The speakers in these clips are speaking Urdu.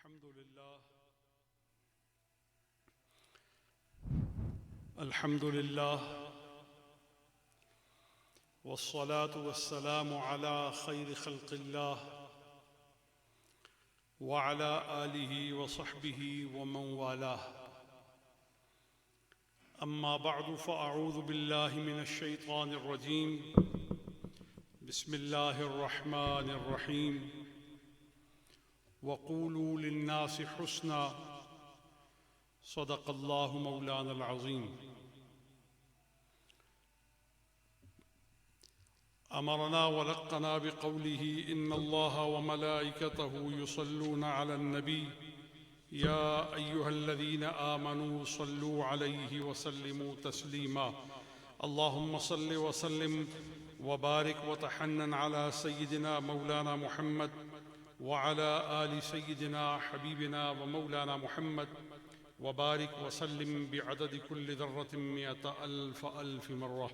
الحمد لله والصلاة والسلام على خير خلق الله وعلى آله وصحبه ومن والاه. أما بعد فأعوذ بالله من الشيطان الرجيم. بسم الله الرحمن الرحيم. وقولوا للناس حسنا صدق الله مولانا العظيم. أمرنا ولقنا بقوله إن الله وملائكته يصلون على النبي يا أيها الذين آمنوا صلوا عليه وسلموا تسليما. اللهم صل وسلم وبارك وتحنن على سيدنا مولانا محمد وعلى آل سيدنا حبيبنا ومولانا محمد وبارك وسلم بعدد كل ذرة 100,000 مرة.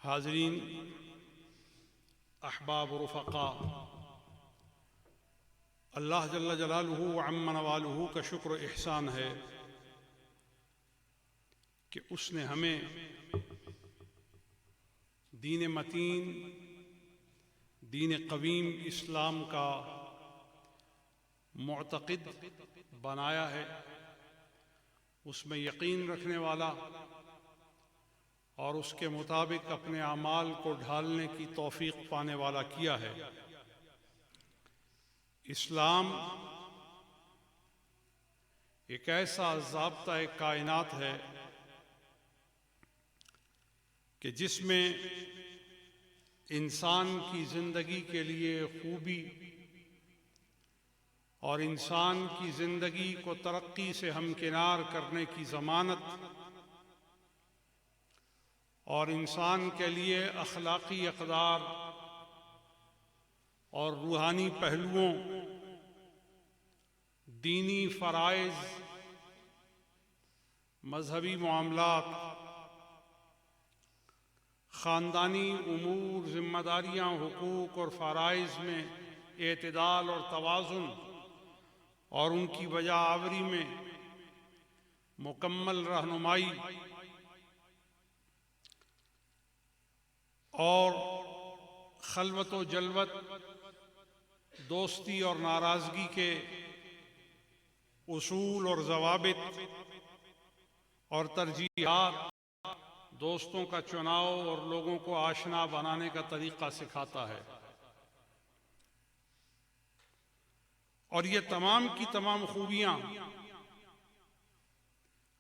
حاضرین، احباب رفقا، اللہ جل جلالہ وعم نوالہ کا شکر و احسان ہے کہ اس نے ہمیں دین متین، دین قویم اسلام کا معتقد بنایا ہے، اس میں یقین رکھنے والا اور اس کے مطابق اپنے اعمال کو ڈھالنے کی توفیق پانے والا کیا ہے. اسلام ایک ایسا ضابطہ کائنات ہے کہ جس میں انسان کی زندگی کے لیے خوبی اور انسان کی زندگی کو ترقی سے ہمکنار کرنے کی ضمانت اور انسان کے لیے اخلاقی اقدار اور روحانی پہلوؤں، دینی فرائض، مذہبی معاملات، خاندانی امور، ذمہ داریاں، حقوق اور فرائض میں اعتدال اور توازن اور ان کی بجا آوری میں مکمل رہنمائی اور خلوت و جلوت، دوستی اور ناراضگی کے اصول اور ضوابط اور ترجیحات، دوستوں کا چناؤ اور لوگوں کو آشنا بنانے کا طریقہ سکھاتا ہے. اور یہ تمام کی تمام خوبیاں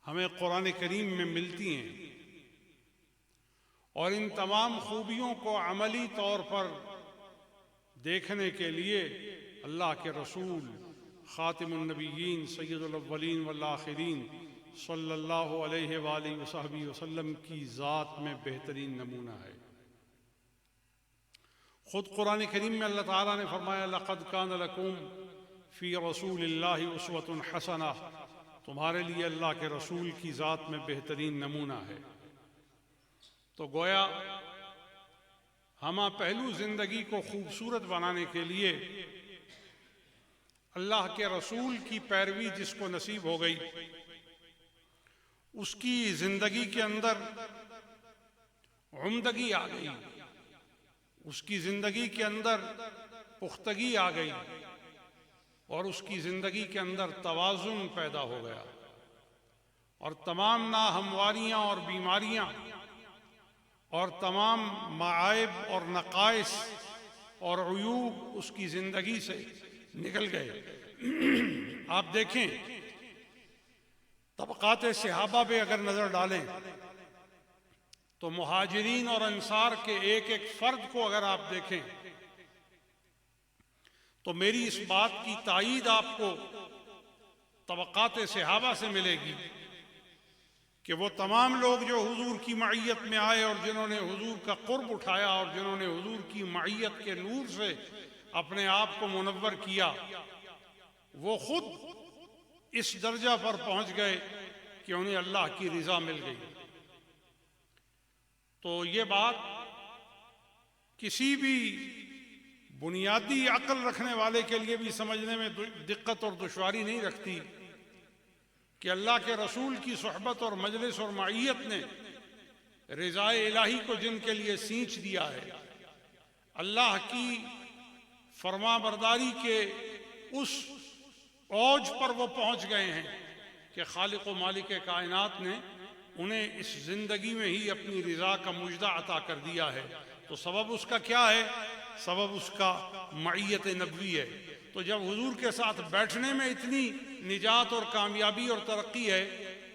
ہمیں قرآن کریم میں ملتی ہیں، اور ان تمام خوبیوں کو عملی طور پر دیکھنے کے لیے اللہ کے رسول خاتم النبیین سید الاولین والآخرین صلی اللہ علیہ وآلہ وصحبہ وسلم کی ذات میں بہترین نمونہ ہے. خود قرآن کریم میں اللہ تعالیٰ نے فرمایا لَقَدْ كَانَ لَكُمْ فِي رَسُولِ اللَّهِ أُسْوَةٌ حَسَنَةٌ، تمہارے لیے اللہ کے رسول کی ذات میں بہترین نمونہ ہے. تو گویا ہمہ پہلو زندگی کو خوبصورت بنانے کے لیے اللہ کے رسول کی پیروی جس کو نصیب ہو گئی، اس کی زندگی کے اندر عمدگی آ گئی، اس کی زندگی کے اندر پختگی آ گئی، اور اس کی زندگی کے اندر توازن پیدا ہو گیا، اور تمام ناہمواریاں اور بیماریاں اور تمام معائب اور نقائص اور عیوب اس کی زندگی سے نکل گئے. آپ دیکھیں، طبقات صحابہ پہ اگر نظر ڈالیں تو مہاجرین اور انصار کے ایک ایک فرد کو اگر آپ دیکھیں تو میری اس بات کی تائید آپ کو طبقات صحابہ سے ملے گی کہ وہ تمام لوگ جو حضور کی معیت میں آئے اور جنہوں نے حضور کا قرب اٹھایا اور جنہوں نے حضور کی معیت کے نور سے اپنے آپ کو منور کیا، وہ خود اس درجہ پر پہنچ گئے کہ انہیں اللہ کی رضا مل گئی. تو یہ بات کسی بھی بنیادی عقل رکھنے والے کے لیے بھی سمجھنے میں دقت اور دشواری نہیں رکھتی کہ اللہ کے رسول کی صحبت اور مجلس اور معیت نے رضائے الہی کو جن کے لیے سینچ دیا ہے، اللہ کی فرما برداری کے اس اوج پر وہ پہنچ گئے ہیں کہ خالق و مالک کائنات نے انہیں اس زندگی میں ہی اپنی رضا کا مژدہ عطا کر دیا ہے۔ تو سبب اس کا کیا ہے؟ سبب اس کا معیت نبوی ہے۔ تو جب حضور کے ساتھ بیٹھنے میں اتنی نجات اور کامیابی اور ترقی ہے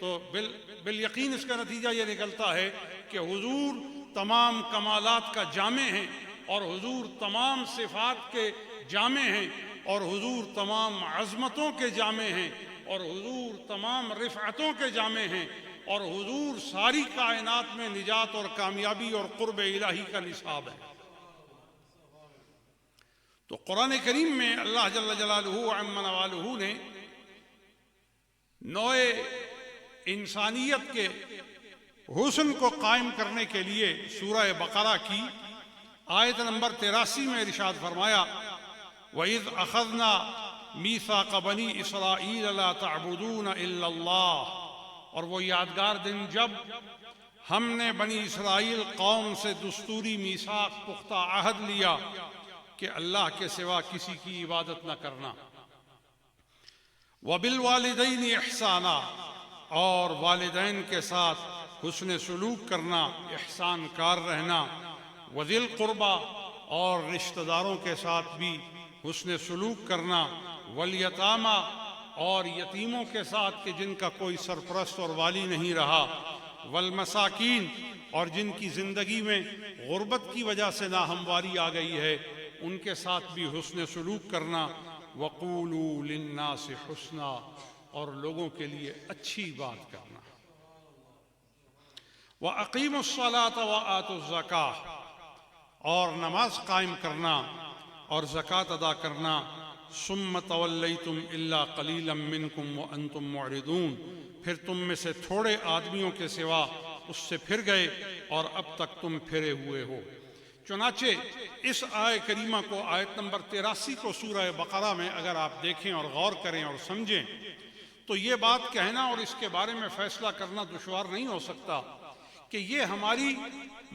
تو بالیقین اس کا نتیجہ یہ نکلتا ہے کہ حضور تمام کمالات کا جامع ہیں، اور حضور تمام صفات کے جامع ہیں، اور حضور تمام عظمتوں کے جامع ہیں، اور حضور تمام رفعتوں کے جامع ہیں، اور حضور ساری کائنات میں نجات اور کامیابی اور قرب الہی کا نصاب ہے۔ تو قرآن کریم میں اللہ جل جلالہ عم نوالہ نے نوع انسانیت کے حسن کو قائم کرنے کے لیے سورہ بقرہ کی آیت نمبر 83 میں ارشاد فرمایا، وَإِذْ أَخَذْنَا مِيثَاقَ بَنِي إِسْرَائِيلَ لَا تَعْبُدُونَ إِلَّا اللَّهَ، اور وہ یادگار دن جب ہم نے بنی اسرائیل قوم سے دستوری میثاق پختہ عہد لیا کہ اللہ کے سوا کسی کی عبادت نہ کرنا، وَبِالْوَالِدَيْنِ إِحْسَانًا، اور والدین کے ساتھ حسن سلوک کرنا، احسان کار رہنا، وَذِي الْقُرْبَى، اور رشتہ داروں کے ساتھ بھی حسن سلوک کرنا، وَالْيَتَامَى، اور یتیموں کے ساتھ کہ جن کا کوئی سرپرست اور والی نہیں رہا، وَالْمَسَاكِينَ، اور جن کی زندگی میں غربت کی وجہ سے ناہمواری آ گئی ہے ان کے ساتھ بھی حسن سلوک کرنا، وَقُولُوا لِلنَّاسِ حُسْنًا، اور لوگوں کے لیے اچھی بات کرنا، وَأَقِيمُوا الصَّلَاةَ وَآتُوا الزَّكَاةَ، اور نماز قائم کرنا اور زکوٰۃ ادا کرنا، ثُمَّ تَوَلَّيْتُمْ إِلَّا قَلِيلًا مِّنْكُمْ وَأَنْتُمْ مُعْرِضُونَ، پھر تم میں سے تھوڑے آدمیوں کے سوا اس سے پھر گئے اور اب تک تم پھرے ہوئے ہو۔ چنانچہ اس آیت کریمہ کو، آیت نمبر 83 کو سورہ بقرہ میں اگر آپ دیکھیں اور غور کریں اور سمجھیں تو یہ بات کہنا اور اس کے بارے میں فیصلہ کرنا دشوار نہیں ہو سکتا کہ یہ ہماری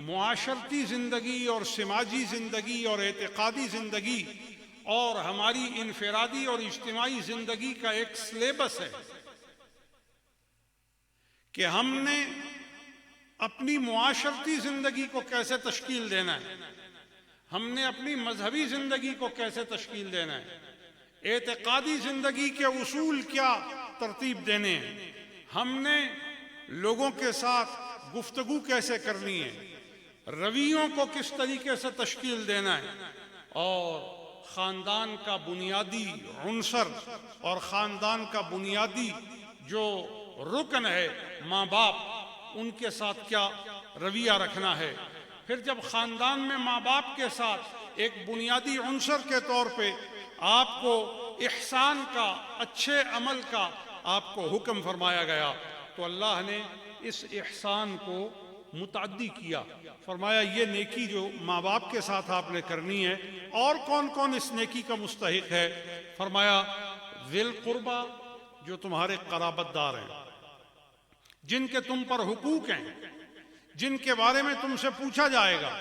معاشرتی زندگی اور سماجی زندگی اور اعتقادی زندگی اور ہماری انفرادی اور اجتماعی زندگی کا ایک سلیبس ہے کہ ہم نے اپنی معاشرتی زندگی کو کیسے تشکیل دینا ہے، ہم نے اپنی مذہبی زندگی کو کیسے تشکیل دینا ہے، اعتقادی زندگی کے اصول کیا ترتیب دینے ہیں، ہم نے لوگوں کے ساتھ گفتگو کیسے کرنی ہے، رویوں کو کس طریقے سے تشکیل دینا ہے، اور خاندان کا بنیادی عنصر اور خاندان کا بنیادی جو رکن ہے ماں باپ، ان کے ساتھ کیا رویہ رکھنا ہے۔ پھر جب خاندان میں ماں باپ کے ساتھ ایک بنیادی عنصر کے طور پہ آپ کو احسان کا، اچھے عمل کا آپ کو حکم فرمایا گیا تو اللہ نے اس احسان کو متعدی کیا، فرمایا یہ نیکی جو ماں باپ کے ساتھ آپ نے کرنی ہے، اور کون کون اس نیکی کا مستحق ہے، فرمایا ذی القربہ، جو تمہارے قرابت دار ہیں، جن کے تم پر حقوق ہیں، جن کے بارے میں تم سے پوچھا جائے گا،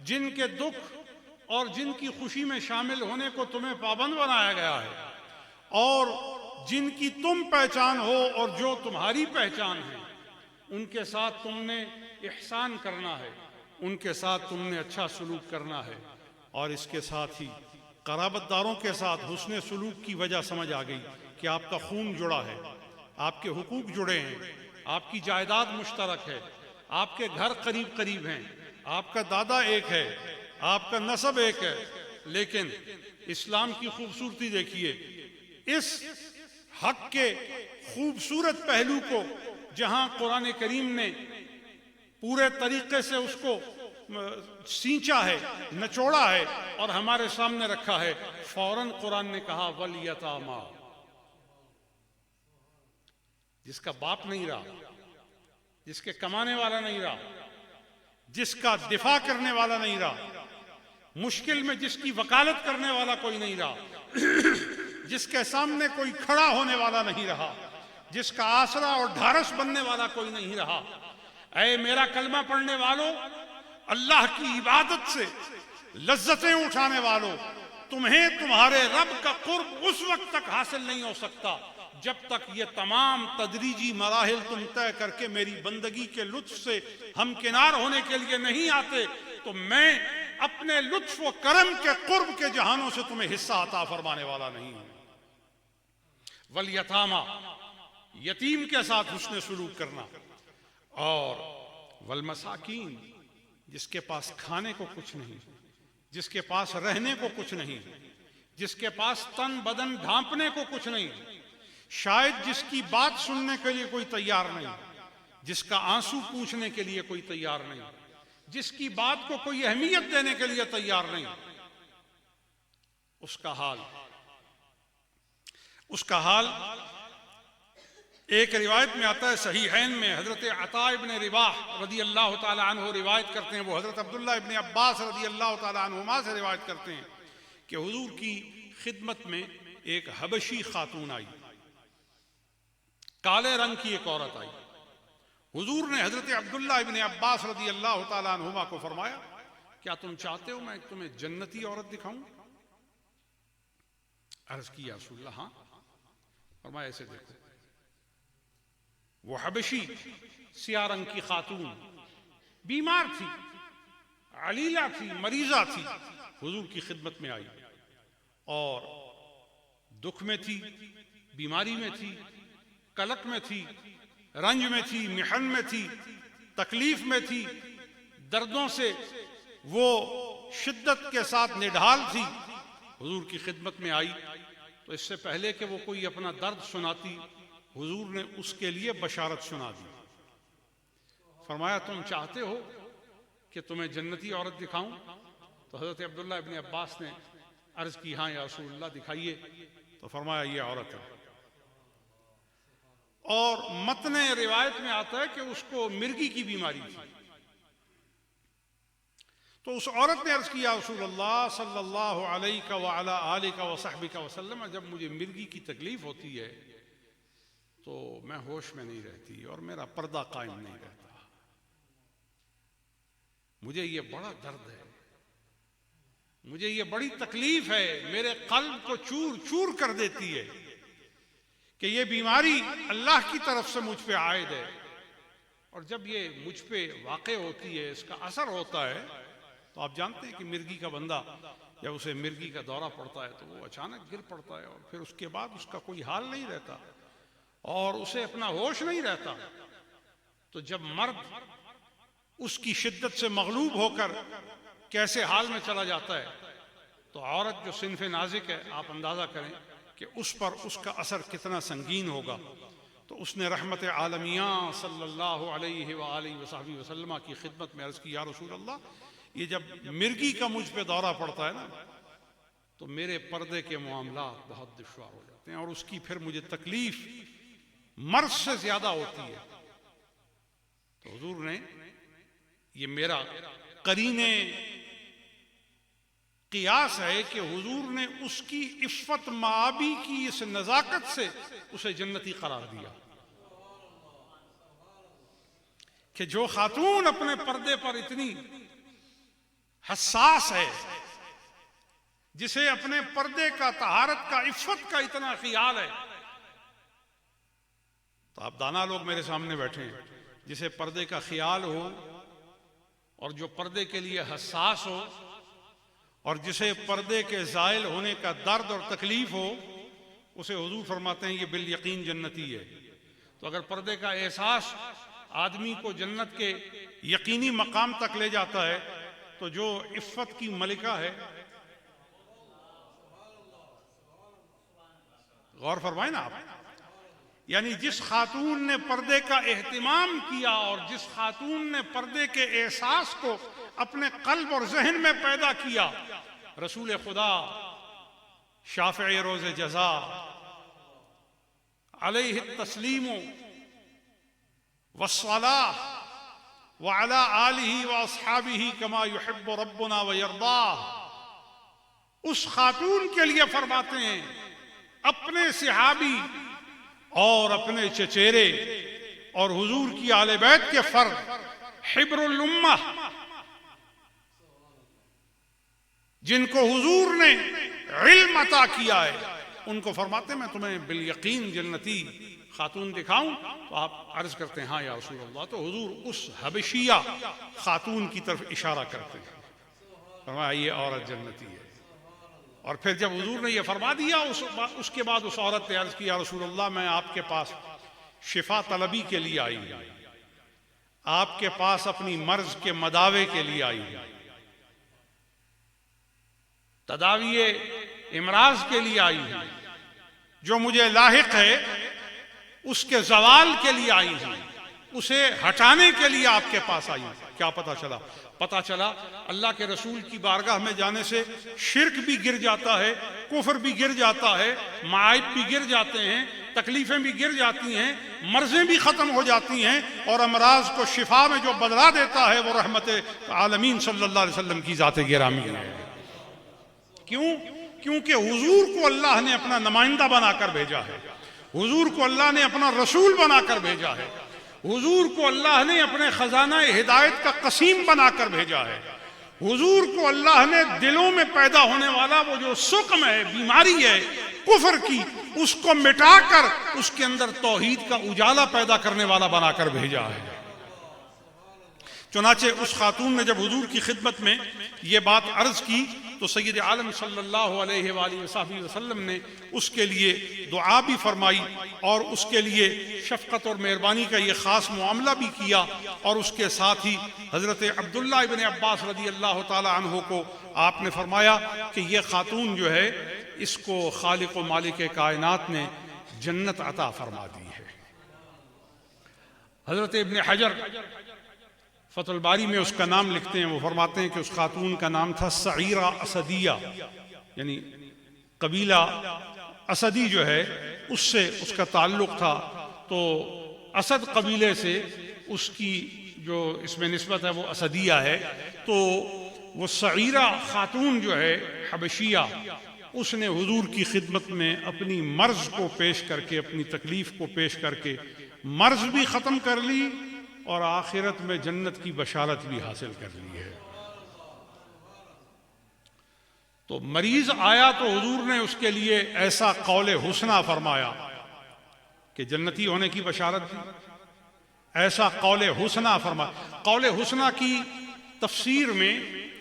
جن کے دکھ اور جن کی خوشی میں شامل ہونے کو تمہیں پابند بنایا گیا ہے، اور جن کی تم پہچان ہو اور جو تمہاری پہچان ہے، ان کے ساتھ تم نے احسان کرنا ہے، ان کے ساتھ تم نے اچھا سلوک کرنا ہے۔ اور اس کے ساتھ ہی قرابت داروں کے ساتھ حسن سلوک کی وجہ سمجھ آ گئی کہ آپ کا خون جڑا ہے، آپ کے حقوق جڑے ہیں، آپ کی جائیداد مشترک ہے، آپ کے گھر قریب قریب ہیں، آپ کا دادا ایک ہے، آپ کا نسب ایک ہے۔ لیکن اسلام کی خوبصورتی دیکھیے، اس حق کے خوبصورت پہلو کو جہاں قرآن کریم نے پورے طریقے سے اس کو سینچا ہے، نچوڑا ہے اور ہمارے سامنے رکھا ہے، فوراً قرآن نے کہا وَالْيَتَامَى، جس کا باپ نہیں رہا، جس کے کمانے والا نہیں رہا، جس کا دفاع کرنے والا نہیں رہا، مشکل میں جس کی وکالت کرنے والا کوئی نہیں رہا، جس کے سامنے کوئی کھڑا ہونے والا نہیں رہا، جس کا آسرا اور ڈھارس بننے والا کوئی نہیں رہا۔ اے میرا کلمہ پڑھنے والوں، اللہ کی عبادت سے لذتیں اٹھانے والوں، تمہیں تمہارے رب کا قرب اس وقت تک حاصل نہیں ہو سکتا جب تک یہ تمام تدریجی مراحل تم طے کر کے میری بندگی کے لطف سے ہمکنار ہونے کے لیے نہیں آتے، تو میں اپنے لطف و کرم کے قرب کے جہانوں سے تمہیں حصہ عطا فرمانے والا نہیں ہوں۔ والیتاما، یتیم کے ساتھ حسن سلوک کرنا، اور والمساکین، جس کے پاس کھانے کو کچھ نہیں، جس کے پاس رہنے کو کچھ نہیں، جس کے پاس تن بدن ڈھانپنے کو کچھ نہیں، شاید جس کی بات سننے کے لیے کوئی تیار نہیں، جس کا آنسو پوچھنے کے لیے کوئی تیار نہیں، جس کی بات کو کوئی اہمیت دینے کے لیے تیار نہیں، اس کا حال ایک روایت میں آتا ہے، صحیحین میں حضرت عطاء ابن رباح رضی اللہ تعالی عنہ روایت کرتے ہیں، وہ حضرت عبداللہ ابن عباس رضی اللہ تعالی عنہما سے روایت کرتے ہیں کہ حضور کی خدمت میں ایک حبشی خاتون آئی، کالے رنگ کی ایک عورت آئی۔ حضور نے حضرت عبداللہ ابن عباس رضی اللہ تعالی عنہما کو فرمایا، کیا تم چاہتے ہو میں تمہیں جنتی عورت دکھاؤں؟ عرض کی یا رسول اللہ ہاں۔ فرمایا ایسے دیکھو، وہ حبشی سیاہ رنگ کی خاتون بیمار تھی، علیلہ تھی، مریضہ تھی، حضور کی خدمت میں آئی اور دکھ میں تھی، بیماری میں تھی، کلک میں تھی، رنج میں تھی، محن میں تھی، تکلیف میں تھی، دردوں سے وہ شدت کے ساتھ نڈھال تھی۔ حضور کی خدمت میں آئی تو اس سے پہلے کہ وہ کوئی اپنا درد سناتی، حضور نے اس کے لیے بشارت سنا دی۔ فرمایا تم چاہتے ہو کہ تمہیں جنتی عورت دکھاؤں؟ تو حضرت عبداللہ ابن عباس نے عرض کی ہاں یا رسول اللہ دکھائیے۔ تو فرمایا یہ عورت ہے، اور متن روایت میں آتا ہے کہ اس کو مرگی کی بیماری تھی۔ تو اس عورت نے عرض کیا رسول اللہ صلی اللہ علیہ وعلی آلہ وصحبہ وسلم، جب مجھے مرگی کی تکلیف ہوتی ہے تو میں ہوش میں نہیں رہتی اور میرا پردہ قائم نہیں رہتا، مجھے یہ بڑا درد ہے، مجھے یہ بڑی تکلیف ہے، میرے قلب کو چور چور کر دیتی ہے کہ یہ بیماری اللہ کی طرف سے مجھ پہ عائد ہے، اور جب یہ مجھ پہ واقع ہوتی ہے، اس کا اثر ہوتا ہے، تو آپ جانتے ہیں کہ مرگی کا بندہ جب اسے مرگی کا دورہ پڑتا ہے تو وہ اچانک گر پڑتا ہے، اور پھر اس کے بعد اس کا کوئی حال نہیں رہتا اور اسے اپنا ہوش نہیں رہتا۔ تو جب مرد اس کی شدت سے مغلوب ہو کر کیسے حال میں چلا جاتا ہے، تو عورت جو صنف نازک ہے، آپ اندازہ کریں کہ اس پر اس کا اثر کتنا سنگین ہوگا۔ تو اس نے رحمت عالمیہ صلی اللہ علیہ وآلہ وصحبہ وسلم کی خدمت میں عرض کی یا رسول اللہ، یہ جب مرگی کا مجھ پہ دورہ پڑتا ہے نا تو میرے پردے کے معاملات بہت دشوار ہو جاتے ہیں، اور اس کی پھر مجھے تکلیف مرض سے زیادہ ہوتی ہے۔ تو حضور نے یہ میرا قرین قیاس ہے کہ حضور نے اس کی عفت معابی کی اس نزاکت سے اسے جنتی قرار دیا کہ جو خاتون اپنے پردے پر اتنی حساس ہے، جسے اپنے پردے کا، طہارت کا، عفت کا اتنا خیال ہے، تو آپ دانا لوگ میرے سامنے بیٹھے ہیں، جسے پردے کا خیال ہو اور جو پردے کے لیے حساس ہو اور جسے پردے کے زائل ہونے کا درد اور تکلیف ہو، اسے حضور فرماتے ہیں یہ بالیقین جنتی ہے۔ تو اگر پردے کا احساس آدمی کو جنت کے یقینی مقام تک لے جاتا ہے، تو جو عفت کی ملکہ ہے، غور فرمائیں نا آپ، یعنی جس خاتون نے پردے کا اہتمام کیا اور جس خاتون نے پردے کے احساس کو اپنے قلب اور ذہن میں پیدا کیا، رسول خدا شافع روز جزا علیہ التسلیم والصلاة وعلى آلہ واصحابہ کما یحب ربنا ویرضاہ، اس خاتون کے لیے فرماتے ہیں اپنے صحابی اور اپنے چچیرے اور حضور کی آل بیت کے فرد حبر الامہ جن کو حضور نے علم عطا کیا ہے، ان کو فرماتے ہیں میں تمہیں بالیقین جنتی خاتون دکھاؤں؟ تو آپ عرض کرتے ہیں ہاں یا رسول اللہ۔ تو حضور اس حبشیہ خاتون کی طرف اشارہ کرتے ہیں، فرمایا یہ عورت جنتی ہے۔ اور پھر جب حضور نے یہ فرما دیا اس کے بعد اس عورت نے عرض کیا یا رسول اللہ میں آپ کے پاس شفا طلبی کے لیے آئی ہوں، آپ کے پاس اپنی مرض کے مداوے کے لیے آئی ہوں، تداوی امراض کے لیے آئی ہوں، جو مجھے لاحق ہے اس کے زوال کے لیے آئی ہوں، اسے ہٹانے کے لیے آپ کے پاس آئی ہوں۔ کیا پتا چلا؟ پتا چلا اللہ کے رسول کی بارگاہ میں جانے سے شرک بھی گر جاتا ہے، کفر بھی گر جاتا ہے، معائب بھی گر جاتے ہیں، تکلیفیں بھی گر جاتی ہیں، مرضیں بھی ختم ہو جاتی ہیں، اور امراض کو شفا میں جو بدلا دیتا ہے وہ رحمت عالمین صلی اللہ علیہ وسلم کی ذات گرامی ہے۔ کیوں؟ کیونکہ حضور کو اللہ نے اپنا نمائندہ بنا کر بھیجا ہے، حضور کو اللہ نے اپنا رسول بنا کر بھیجا ہے، حضور کو اللہ نے اپنے خزانہ ہدایت کا قسیم بنا کر بھیجا ہے، حضور کو اللہ نے دلوں میں پیدا ہونے والا وہ جو سقم ہے، بیماری ہے کفر کی، اس کو مٹا کر اس کے اندر توحید کا اجالا پیدا کرنے والا بنا کر بھیجا ہے۔ چنانچہ اس خاتون نے جب حضور کی خدمت میں یہ بات عرض کی تو سید عالم صلی اللہ علیہ وآلہ وسلم نے اس کے لیے دعا بھی فرمائی اور اس کے لیے شفقت اور مہربانی کا یہ خاص معاملہ بھی کیا، اور اس کے ساتھ ہی حضرت عبداللہ ابن عباس رضی اللہ تعالی عنہ کو آپ نے فرمایا کہ یہ خاتون جو ہے اس کو خالق و مالک کائنات نے جنت عطا فرما دی ہے۔ حضرت ابن حجر فتح الباری میں اس کا نام لکھتے ہیں، وہ فرماتے ہیں کہ اس خاتون کا نام تھا سعیرہ اسدیہ، یعنی قبیلہ اسدی جو ہے اس سے اس کا تعلق تھا، تو اسد قبیلے سے اس کی جو اس میں نسبت ہے وہ اسدیہ ہے۔ تو وہ سعیرہ خاتون جو ہے حبشیہ، اس نے حضور کی خدمت میں اپنی مرض کو پیش کر کے، اپنی تکلیف کو پیش کر کے مرض بھی ختم کر لی اور آخرت میں جنت کی بشارت بھی حاصل کر لی ہے۔ تو مریض آیا تو حضور نے اس کے لیے ایسا قول حسنہ فرمایا کہ جنتی ہونے کی بشارت دی، ایسا قول حسنہ فرمایا۔ قول حسنہ کی تفسیر میں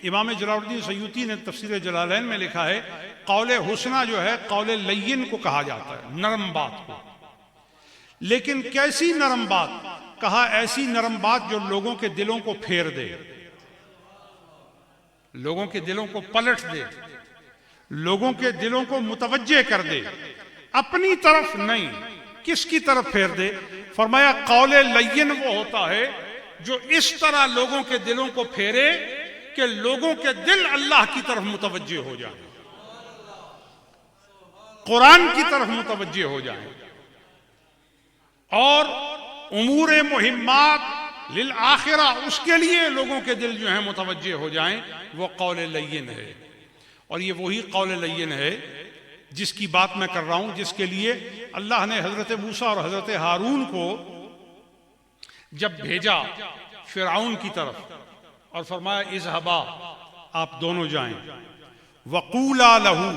امام جلال الدین سیوطی نے تفسیر جلالین میں لکھا ہے قول حسنہ جو ہے قول لین کو کہا جاتا ہے، نرم بات کو۔ لیکن کیسی نرم بات؟ کہا ایسی نرم بات جو لوگوں کے دلوں کو پھیر دے، لوگوں کے دلوں کو پلٹ دے، لوگوں کے دلوں کو متوجہ کر دے، اپنی طرف نہیں۔ کس کی طرف پھیر دے؟ فرمایا قول لین وہ ہوتا ہے جو اس طرح لوگوں کے دلوں کو پھیرے کہ لوگوں کے دل اللہ کی طرف متوجہ ہو جائیں، قرآن کی طرف متوجہ ہو جائیں، اور امور مہمات للآخرہ اس کے لیے لوگوں کے دل جو ہیں متوجہ ہو جائیں، وہ قول لین ہے۔ اور یہ وہی قول لین ہے جس کی بات میں کر رہا ہوں، جس کے لیے اللہ نے حضرت موسیٰ اور حضرت ہارون کو جب بھیجا فرعون کی طرف اور فرمایا اذهبا، آپ دونوں جائیں، وقولا لہو،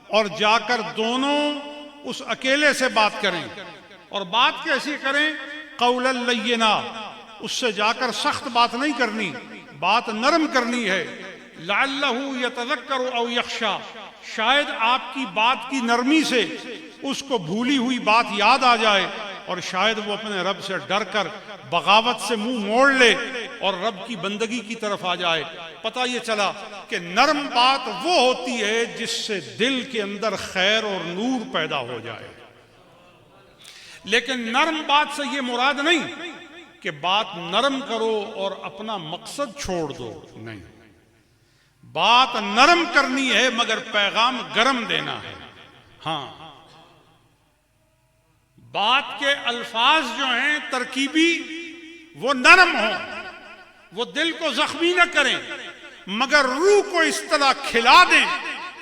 اور جا کر دونوں اس اکیلے سے بات کریں، اور بات کیسی کریں؟ قولا لینا، اس سے جا کر سخت بات نہیں کرنی، بات نرم کرنی ہے۔ لعلہ یتذکر او یخشی، شاید آپ کی بات کی نرمی سے اس کو بھولی ہوئی بات یاد آ جائے اور شاید وہ اپنے رب سے ڈر کر بغاوت سے منہ موڑ لے اور رب کی بندگی کی طرف آ جائے۔ پتہ یہ چلا کہ نرم بات وہ ہوتی ہے جس سے دل کے اندر خیر اور نور پیدا ہو جائے، لیکن نرم بات سے یہ مراد نہیں کہ بات نرم کرو اور اپنا مقصد چھوڑ دو، نہیں، بات نرم کرنی ہے مگر پیغام گرم دینا ہے۔ ہاں، بات کے الفاظ جو ہیں ترکیبی وہ نرم ہوں، وہ دل کو زخمی نہ کریں، مگر روح کو اس طرح کھلا دیں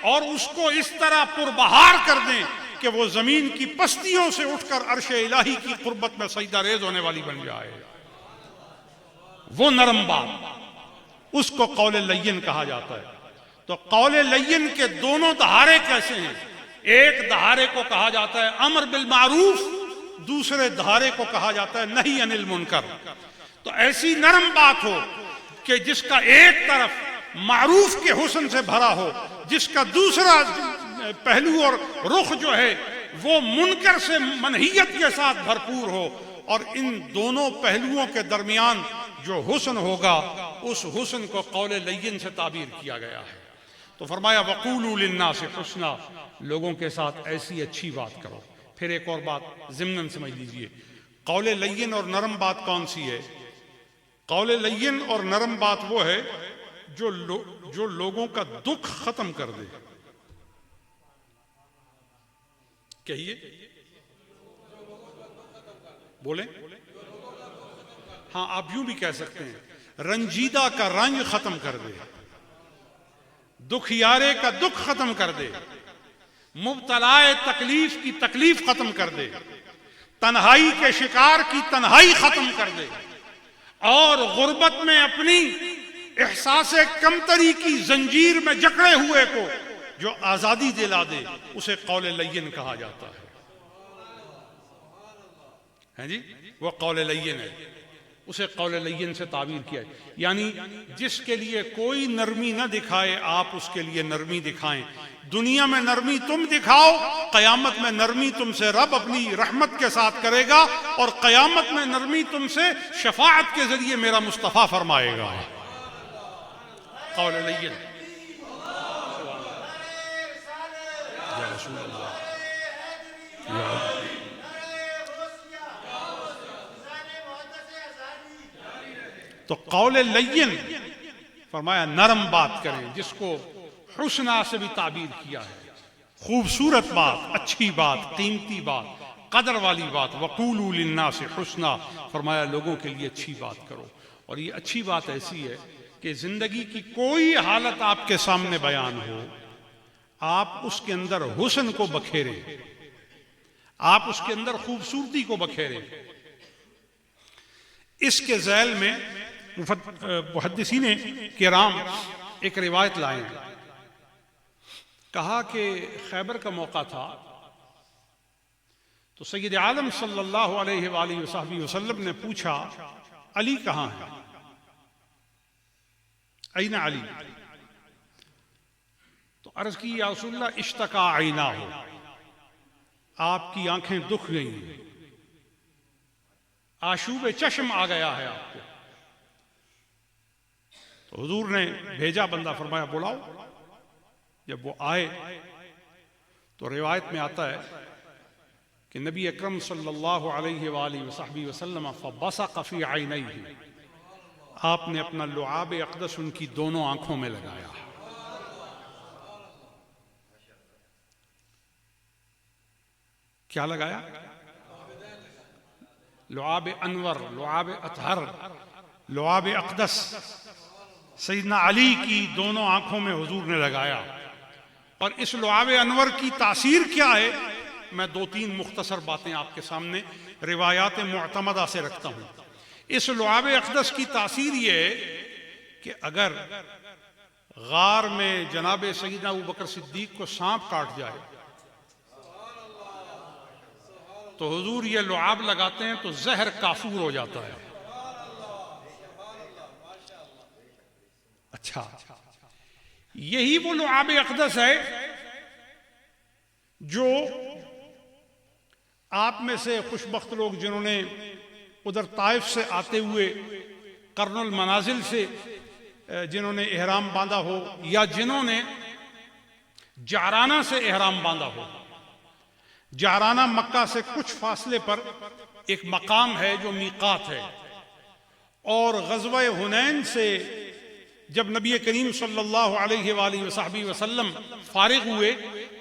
اور اس کو اس طرح پربہار کر دیں کہ وہ زمین کی پستیوں سے اٹھ کر عرش الہی کی قربت میں سجدہ ریز ہونے والی بن جائے. وہ نرم بات، اس کو قول لین کہا جاتا ہے. تو قول لین کے دونوں دہارے کیسے ہیں؟ ایک دہارے کو کہا جاتا ہے امر بالمعروف، دوسرے دہارے کو کہا جاتا ہے نہی عن المنکر. تو ایسی نرم بات ہو کہ جس کا ایک طرف معروف کے حسن سے بھرا ہو، جس کا دوسرا پہلو اور رخ جو ہے وہ منکر سے منہیت کے ساتھ بھرپور ہو، اور ان دونوں پہلوؤں کے درمیان جو حسن ہوگا اس حسن کو قول لین سے تعبیر کیا گیا ہے. تو فرمایا وَقُولُوا لِلنَّاسِ حُسْنًا، لوگوں کے ساتھ ایسی اچھی بات کرو. پھر ایک اور بات ضمناً سمجھ لیجئے، قول لین اور نرم بات کون سی ہے؟ قول لین اور نرم بات وہ ہے جو لوگوں کا دکھ ختم کر دے. کہیے، بولیں. ہاں، آپ یوں بھی کہہ سکتے ہیں رنجیدہ کا رنج ختم کر دے، دکھیارے کا دکھ ختم کر دے، مبتلا تکلیف کی تکلیف ختم کر دے، تنہائی کے شکار کی تنہائی ختم کر دے، اور غربت میں اپنی احساس کمتری کی زنجیر میں جکڑے ہوئے کو جو آزادی دلا دے، اسے قول لین کہا جاتا ہے. جی، وہ قول لین ہے، اسے قول لین سے تعبیر کیا ہے. یعنی جس کے لیے کوئی نرمی نہ دکھائے آپ اس کے لیے نرمی دکھائیں. دنیا میں نرمی تم دکھاؤ، قیامت میں نرمی تم سے رب اپنی رحمت کے ساتھ کرے گا، اور قیامت میں نرمی تم سے شفاعت کے ذریعے میرا مصطفیٰ فرمائے گا. قول لین. یا رسول اللہ. تو قول لین فرمایا نرم بات کریں، جس کو حسنہ سے بھی تعبیر کیا ہے، خوبصورت بات، اچھی بات، قیمتی بات، قدر والی بات. وَقُولُوا لِلنَّاسِ حُسْنًا، فرمایا لوگوں کے لیے اچھی بات کرو. اور یہ اچھی بات ایسی ہے کہ زندگی کی کوئی حالت آپ کے سامنے بیان ہو، آپ اس کے اندر حسن کو بکھیریں، آپ اس کے اندر خوبصورتی کو بکھیریں. اس کے ذیل میں محدثین کرام ایک روایت لائے ہیں. کہا کہ خیبر کا موقع تھا تو سید عالم صلی اللہ علیہ وآلہ وسلم نے پوچھا علی کہاں ہے؟ این علی؟ تو عرض کی یا رسول اللہ اشتکا عیناہ، آپ کی آنکھیں دکھ گئی ہیں، آشوب چشم آ گیا ہے آپ کو. تو حضور نے بھیجا بندہ، فرمایا بلاؤ. جب وہ آئے تو روایت میں آتا ہے کہ نبی اکرم صلی اللہ علیہ وآلہ وسلم فبصق فی عینیہ، آپ نے اپنا لعاب اقدس ان کی دونوں آنکھوں میں لگایا. کیا لگایا؟ لعاب انور، لعاب اطہر، لعاب اقدس سیدنا علی کی دونوں آنکھوں میں حضور نے لگایا. اور اس لعاب انور کی تاثیر کیا ہے؟ میں دو تین مختصر باتیں آپ کے سامنے روایات معتمدہ سے رکھتا ہوں. اس لعاب اقدس کی تاثیر یہ ہے کہ اگر غار میں جناب سیدنا ابوبکر صدیق کو سانپ کاٹ جائے تو حضور یہ لعاب لگاتے ہیں تو زہر کافور ہو جاتا ہے. اچھا، یہی وہ لعاب اقدس ہے جو آپ میں سے خوشبخت لوگ جنہوں نے ادھر طائف سے آتے ہوئے قرن المنازل سے جنہوں نے احرام باندھا ہو، یا جنہوں نے جعرانہ سے احرام باندھا ہو. جعرانہ مکہ سے کچھ فاصلے پر ایک مقام ہے جو میقات ہے، اور غزوہ حنین سے جب نبی کریم صلی اللہ علیہ وآلہ وسلم فارغ ہوئے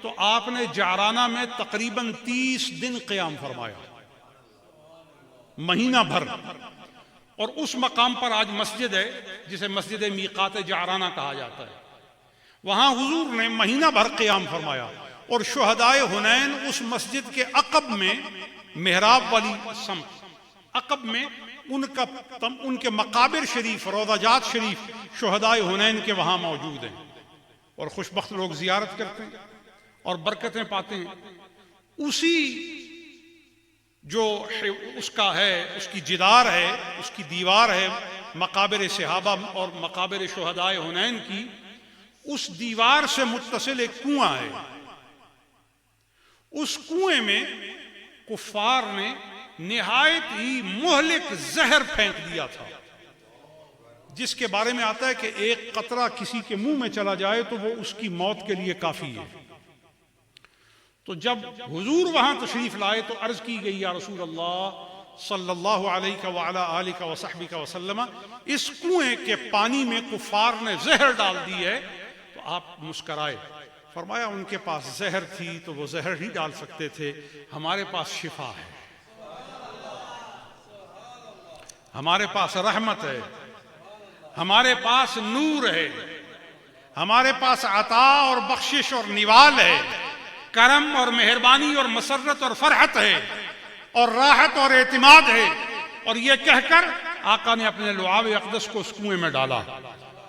تو آپ نے جعرانہ میں تقریباً 30 دن قیام فرمایا، مہینہ بھر. اور اس مقام پر آج مسجد ہے جسے مسجد میقات جعرانہ کہا جاتا ہے. وہاں حضور نے مہینہ بھر قیام فرمایا، اور شہدائے حنین اس مسجد کے عقب میں محراب والی سمت، عقب میں ان کے مقابر شریف، روضہ جات شریف شہدائے حنین کے وہاں موجود ہیں، اور خوشبخت لوگ زیارت کرتے ہیں اور برکتیں پاتے ہیں۔ اسی جو اس کا ہے، اس کی جدار ہے، اس کی دیوار ہے مقابر صحابہ اور مقابر شہدائے حنین کی، اس دیوار سے متصل ایک کنواں ہے۔ اس کنویں میں کفار نے نہایت ہی مہلک زہر پھینک دیا تھا، جس کے بارے میں آتا ہے کہ ایک قطرہ کسی کے منہ میں چلا جائے تو وہ اس کی موت کے لیے کافی ہے۔ تو جب حضور وہاں تشریف لائے تو عرض کی گئی، یا رسول اللہ صلی اللہ علیہ وعلی آلہ وصحبہ وسلم، اس کنویں کے پانی میں کفار نے زہر ڈال دی ہے۔ تو آپ مسکرائے، فرمایا ان کے پاس زہر تھی تو وہ زہر ہی ڈال سکتے تھے، ہمارے پاس شفا ہے، ہمارے پاس رحمت ہے، ہمارے پاس نور ہے، ہمارے پاس عطا اور بخشش اور نوال ہے، کرم اور مہربانی اور مسرت اور فرحت ہے، اور راحت اور اعتماد ہے۔ اور یہ کہہ کر آقا نے اپنے لعاب اقدس کو اس کنویں میں ڈالا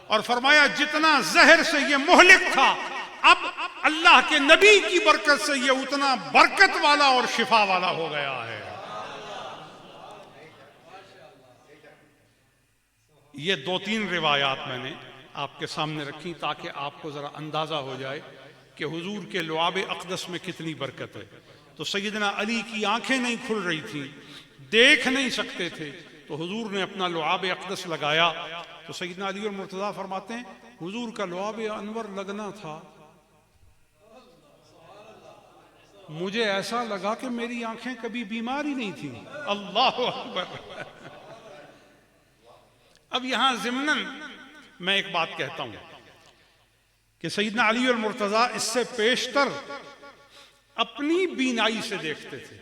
اور فرمایا جتنا زہر سے یہ مہلک تھا، اب اللہ کے نبی کی برکت سے یہ اتنا برکت والا اور شفا والا ہو گیا ہے۔ یہ دو تین روایات میں نے آپ کے سامنے رکھی تاکہ آپ کو ذرا اندازہ ہو جائے کہ حضور کے لعاب اقدس میں کتنی برکت ہے۔ تو سیدنا علی کی آنکھیں نہیں کھل رہی تھیں، دیکھ نہیں سکتے تھے، تو حضور نے اپنا لعاب اقدس لگایا۔ تو سیدنا علی اور مرتضیٰ فرماتے ہیں حضور کا لعاب انور لگنا تھا، مجھے ایسا لگا کہ میری آنکھیں کبھی بیمار ہی نہیں تھیں۔ اللہ اکبر۔ اب یہاں ضمناً میں ایک بات کہتا ہوں کہ سیدنا علی اور مرتضیٰ اس سے پیشتر اپنی بینائی سے دیکھتے تھے۔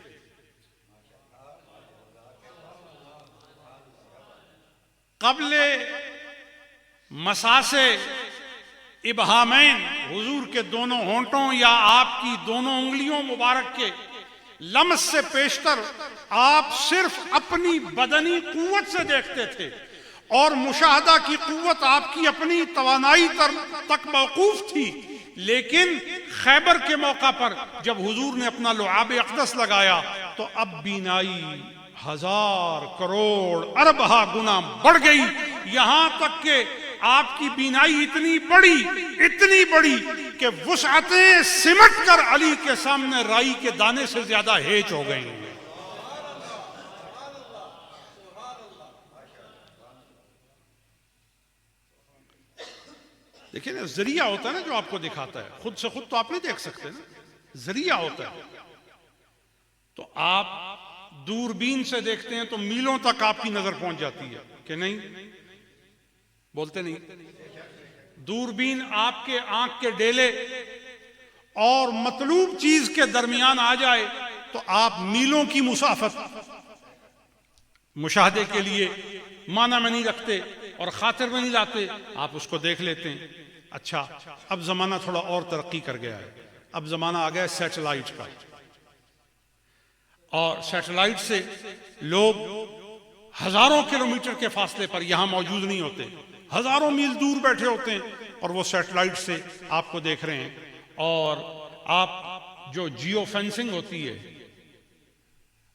قبل مساسے ابہامین، حضور کے دونوں ہونٹوں یا آپ کی دونوں انگلیوں مبارک کے لمس سے پیشتر آپ صرف اپنی بدنی قوت سے دیکھتے تھے، اور مشاہدہ کی قوت آپ کی اپنی توانائی تک موقوف تھی۔ لیکن خیبر کے موقع پر جب حضور نے اپنا لعاب اقدس لگایا تو اب بینائی 1000 کروڑ اربہ گنا بڑھ گئی، یہاں تک کہ آپ کی بینائی اتنی بڑی کہ وسعتیں سمٹ کر علی کے سامنے رائی کے دانے سے زیادہ ہیچ ہو گئیں۔ دیکھیں نا، ذریعہ ہوتا ہے نا جو آپ کو دکھاتا ہے، خود سے خود تو آپ نہیں دیکھ سکتے نا، ذریعہ ہوتا ہے۔ تو آپ دوربین سے دیکھتے ہیں تو میلوں تک آپ کی نظر پہنچ جاتی ہے کہ نہیں؟ بولتے نہیں؟ دوربین آپ کے آنکھ کے ڈیلے اور مطلوب چیز کے درمیان آ جائے تو آپ میلوں کی مسافت مشاہدے کے لیے معنی میں نہیں رکھتے اور خاطر میں نہیں لاتے، آپ اس کو دیکھ لیتے ہیں۔ اچھا، اب زمانہ تھوڑا اور ترقی کر گیا ہے، اب زمانہ آ گیا سیٹلائٹ کا، اور سیٹلائٹ سے لوگ ہزاروں کلومیٹر کے فاصلے پر یہاں موجود نہیں ہوتے، ہزاروں میل دور بیٹھے ہوتے ہیں، اور وہ سیٹلائٹ سے آپ کو دیکھ رہے ہیں۔ اور آپ جو جیو فینسنگ ہوتی ہے،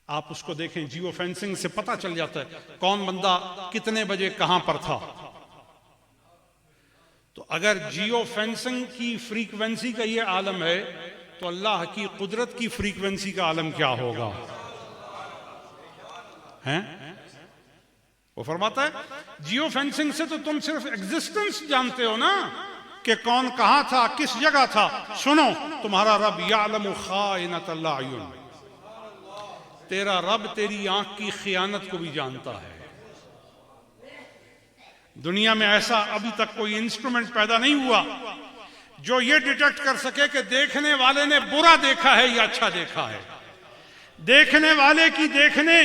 آپ اس کو دیکھیں، جیو فینسنگ سے پتہ چل جاتا ہے کون بندہ کتنے بجے کہاں پر تھا۔ تو اگر جیو فینسنگ کی فریکوینسی کا یہ عالم ہے تو اللہ کی قدرت کی فریکوینسی کا عالم کیا ہوگا؟ وہ فرماتا ہے جیو فینسنگ سے تو تم صرف ایگزسٹنس جانتے ہو نا، کہ کون کہاں تھا، کس جگہ تھا۔ سنو، تمہارا رب یعلم خائنۃ الاعین، تیرا رب تیری آنکھ کی خیانت کو بھی جانتا ہے۔ دنیا میں ایسا ابھی تک کوئی انسٹرومنٹ پیدا نہیں ہوا جو یہ ڈیٹیکٹ کر سکے کہ دیکھنے والے نے برا دیکھا ہے یا اچھا دیکھا ہے، دیکھنے والے کی دیکھنے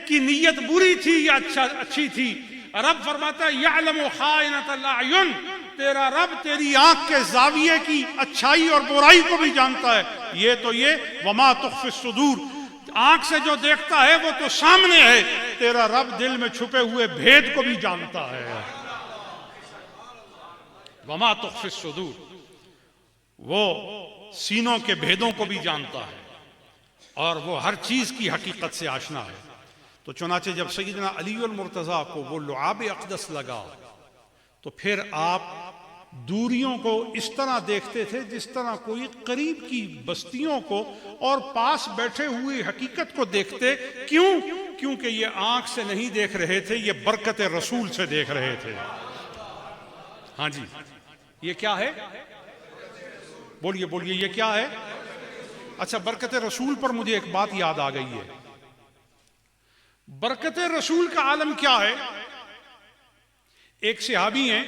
کی نیت بری تھی یا اچھی تھی۔ رب فرماتا ہے یعلم خائنۃ الاعین، تیرا رب تیری آنکھ کے زاویے کی اچھائی اور برائی کو بھی جانتا ہے. یہ تو یہ وما تخفی الصدور، آنکھ سے جو دیکھتا ہے وہ تو سامنے ہے، تیرا رب دل میں چھپے ہوئے بھید کو بھی جانتا ہے. وما تخفی الصدور، وہ سینوں کے بھیدوں کو بھی جانتا ہے اور وہ ہر چیز کی حقیقت سے آشنا ہے. تو چنانچہ جب سیدنا علی المرتضیٰ کو وہ لعاب اقدس لگا تو پھر آپ دوریوں کو اس طرح دیکھتے تھے جس طرح کوئی قریب کی بستیوں کو اور پاس بیٹھے ہوئی حقیقت کو دیکھتے. کیوں؟ کیونکہ یہ آنکھ سے نہیں دیکھ رہے تھے، یہ برکت رسول سے دیکھ رہے تھے. ہاں جی، یہ کیا ہے؟ بولیے بولیے، یہ کیا ہے؟ اچھا، برکت رسول پر مجھے ایک بات یاد آ گئی ہے. برکت رسول کا عالم کیا ہے؟ ایک صحابی ہیں،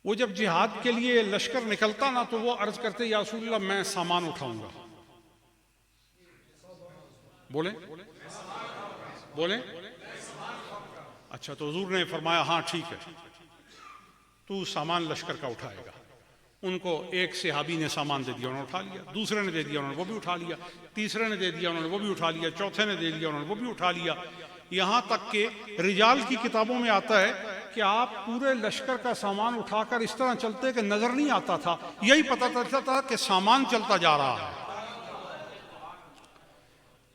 وہ جب جہاد کے لیے لشکر نکلتا نا تو وہ عرض کرتے یا رسول اللہ میں سامان اٹھاؤں گا. بولیں بولیں. اچھا، تو حضور نے فرمایا ہاں ٹھیک ہے، تو سامان لشکر کا اٹھائے گا. ان کو ایک صحابی نے سامان دے دیا، انہوں نے اٹھا لیا. دوسرے نے دے دیا، انہوں نے وہ بھی اٹھا لیا. تیسرے نے دے دیا، انہوں نے وہ بھی اٹھا لیا. چوتھے نے دے دیا، انہوں نے وہ بھی اٹھا لیا. یہاں تک کہ رجال کی کتابوں میں آتا ہے کہ آپ پورے لشکر کا سامان اٹھا کر اس طرح چلتے کہ نظر نہیں آتا تھا، یہی پتہ چلتا تھا کہ سامان چلتا جا رہا ہے.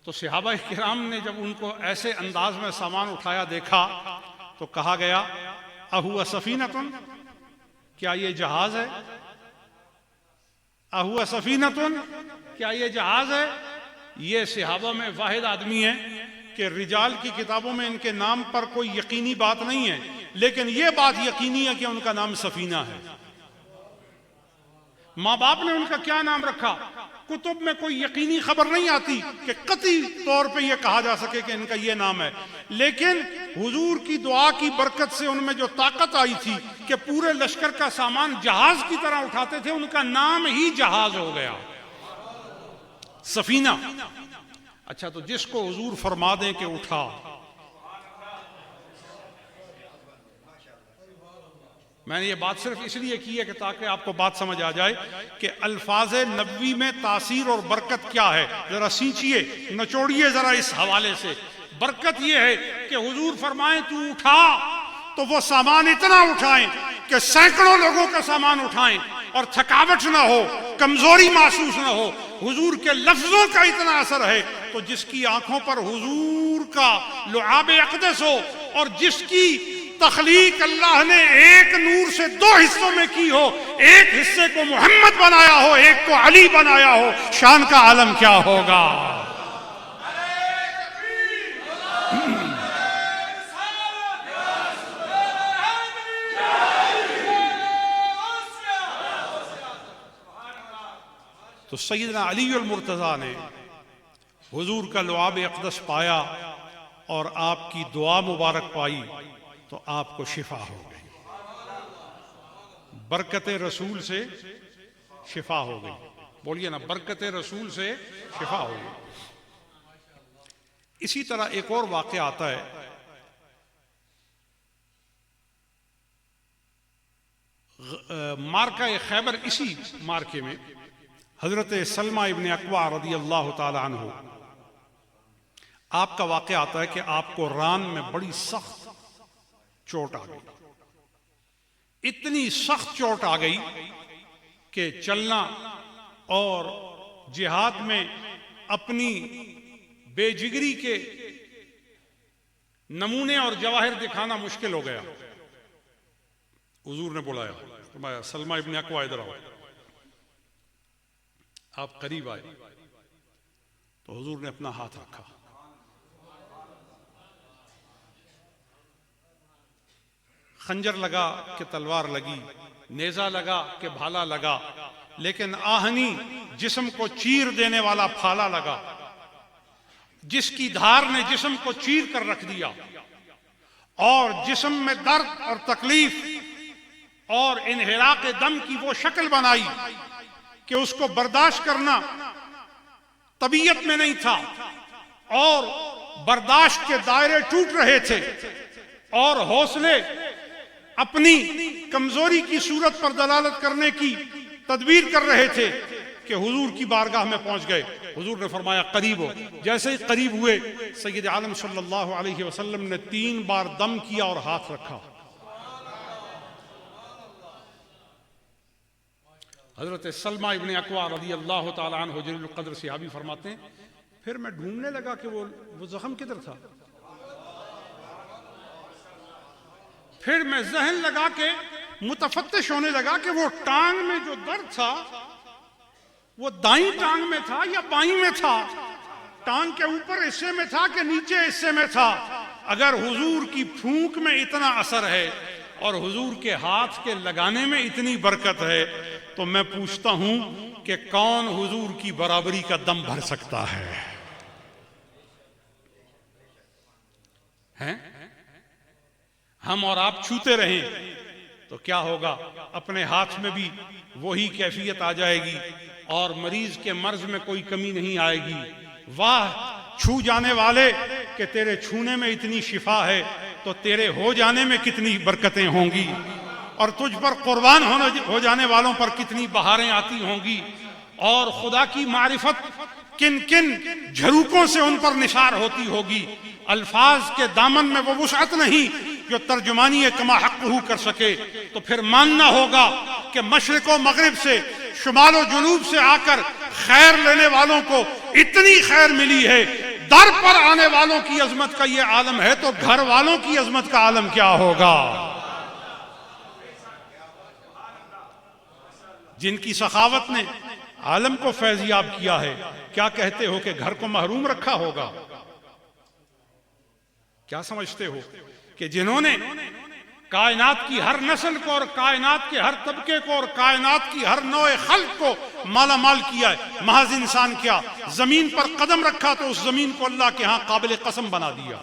تو صحابہ کرام نے جب ان کو ایسے انداز میں سامان اٹھایا دیکھا تو کہا گیا اہو سفینۃ، کیا یہ جہاز ہے؟ اہو سفینۃ، کیا یہ جہاز ہے؟ یہ صحابہ میں واحد آدمی ہے کہ رجال کی کتابوں میں ان کے نام پر کوئی یقینی بات نہیں ہے، لیکن یہ بات یقینی ہے کہ ان کا نام سفینہ ہے. ماں باپ نے ان کا کیا نام رکھا، کتب میں کوئی یقینی خبر نہیں آتی کہ قطعی طور پہ یہ کہا جا سکے کہ ان کا یہ نام ہے، لیکن حضور کی دعا کی برکت سے ان میں جو طاقت آئی تھی کہ پورے لشکر کا سامان جہاز کی طرح اٹھاتے تھے، ان کا نام ہی جہاز ہو گیا، سفینہ. اچھا، تو جس کو حضور فرما دیں کہ اٹھا، میں نے یہ بات صرف اس لیے کی ہے کہ تاکہ آپ کو بات سمجھ آ جائے کہ الفاظ نبوی میں تاثیر اور برکت کیا ہے. ذرا سینچیے، نچوڑیے ذرا اس حوالے سے. برکت یہ ہے کہ حضور فرمائیں تو اٹھا تو وہ سامان اتنا اٹھائیں کہ سینکڑوں لوگوں کا سامان اٹھائیں اور تھکاوٹ نہ ہو، کمزوری محسوس نہ ہو. حضور کے لفظوں کا اتنا اثر ہے تو جس کی آنکھوں پر حضور کا لعاب اقدس ہو اور جس کی تخلیق اللہ نے ایک نور سے دو حصوں میں کی ہو، ایک حصے کو محمد بنایا ہو، ایک کو علی بنایا ہو، شان کا عالم کیا ہوگا. تو سیدنا علی المرتضیٰ نے حضور کا لعاب اقدس پایا اور آپ کی دعا مبارک پائی تو آپ کو شفا ہو گئی. برکت رسول سے شفا ہو گئی. بولیے نا، برکت رسول سے شفا ہو گئی. اسی طرح ایک اور واقعہ آتا ہے. مارکہ خیبر، اسی مارکے میں حضرت سلمہ ابن اکوع رضی اللہ تعالی عنہ، آپ کا واقعہ آتا ہے کہ آپ کو ران میں بڑی سخت چوٹ آ گئی. اتنی سخت چوٹ آ گئی کہ چلنا اور جہاد میں اپنی بے جگری کے نمونے اور جواہر دکھانا مشکل ہو گیا. حضور نے بلایا، سلمہ ابن اکوع ادھر آؤ. آپ قریب آئے تو حضور نے اپنا ہاتھ رکھا. خنجر لگا کہ تلوار لگی، نیزہ لگا کہ بھالا لگا، لیکن آہنی جسم کو چیر دینے والا پھالا لگا، جس کی دھار نے جسم کو چیر کر رکھ دیا اور جسم میں درد اور تکلیف اور انحراق دم کی وہ شکل بنائی کہ اس کو برداشت کرنا طبیعت میں نہیں تھا اور برداشت کے دائرے ٹوٹ رہے تھے اور حوصلے اپنی کمزوری کی صورت پر دلالت کرنے کی تدبیر کر رہے تھے کہ حضور کی بارگاہ میں پہنچ گئے. حضور نے فرمایا قریب ہو. جیسے ہی قریب ہوئے سید عالم صلی اللہ علیہ وسلم نے 3 بار دم کیا اور ہاتھ رکھا. حضرت سلمہ ابن اکوع رضی اللہ تعالیٰ عنہ جلیل القدر صحابی فرماتے ہیں پھر میں ڈھونڈنے لگا کہ وہ زخم کدھر تھا. پھر میں ذہن لگا کے متفتش ہونے لگا کہ وہ ٹانگ میں جو درد تھا وہ دائیں ٹانگ میں تھا یا بائیں میں تھا. ٹانگ کے اوپر حصے میں تھا کہ نیچے حصے میں تھا. اگر حضور کی پھونک میں اتنا اثر ہے اور حضور کے ہاتھ کے لگانے میں اتنی برکت ہے تو میں پوچھتا ہوں کہ کون حضور کی برابری کا دم بھر سکتا ہے؟ ہم اور آپ چھوتے رہیں تو کیا ہوگا؟ اپنے ہاتھ میں بھی وہی کیفیت آ جائے گی اور مریض کے مرض میں کوئی کمی نہیں آئے گی. واہ چھو جانے والے کہ تیرے چھونے میں اتنی شفا ہے تو تیرے ہو جانے میں کتنی برکتیں ہوں گی اور تجھ پر قربان ہو جانے والوں پر کتنی بہاریں آتی ہوں گی. اور خدا کی معرفت کن کن جھروکوں سے ان پر نثار ہوتی ہوگی. الفاظ کے دامن میں وہ وسعت نہیں جو ترجمانی کما حقہ کر سکے. تو پھر ماننا ہوگا کہ مشرق و مغرب سے شمال و جنوب سے آ کر خیر لینے والوں کو اتنی خیر ملی ہے. در پر آنے والوں کی عظمت کا یہ عالم ہے تو گھر والوں کی عظمت کا عالم کیا ہوگا؟ جن کی سخاوت نے عالم کو فیضیاب کیا ہے کیا کہتے ہو کہ گھر کو محروم رکھا ہوگا؟ کیا سمجھتے ہو کہ جنہوں نے کائنات کی ہر نسل کو اور کائنات کے ہر طبقے کو اور کائنات کی ہر نوع خلق کو مالا مال کیا ہے، محض انسان کیا زمین پر قدم رکھا تو اس زمین کو اللہ کے ہاں قابل قسم بنا دیا.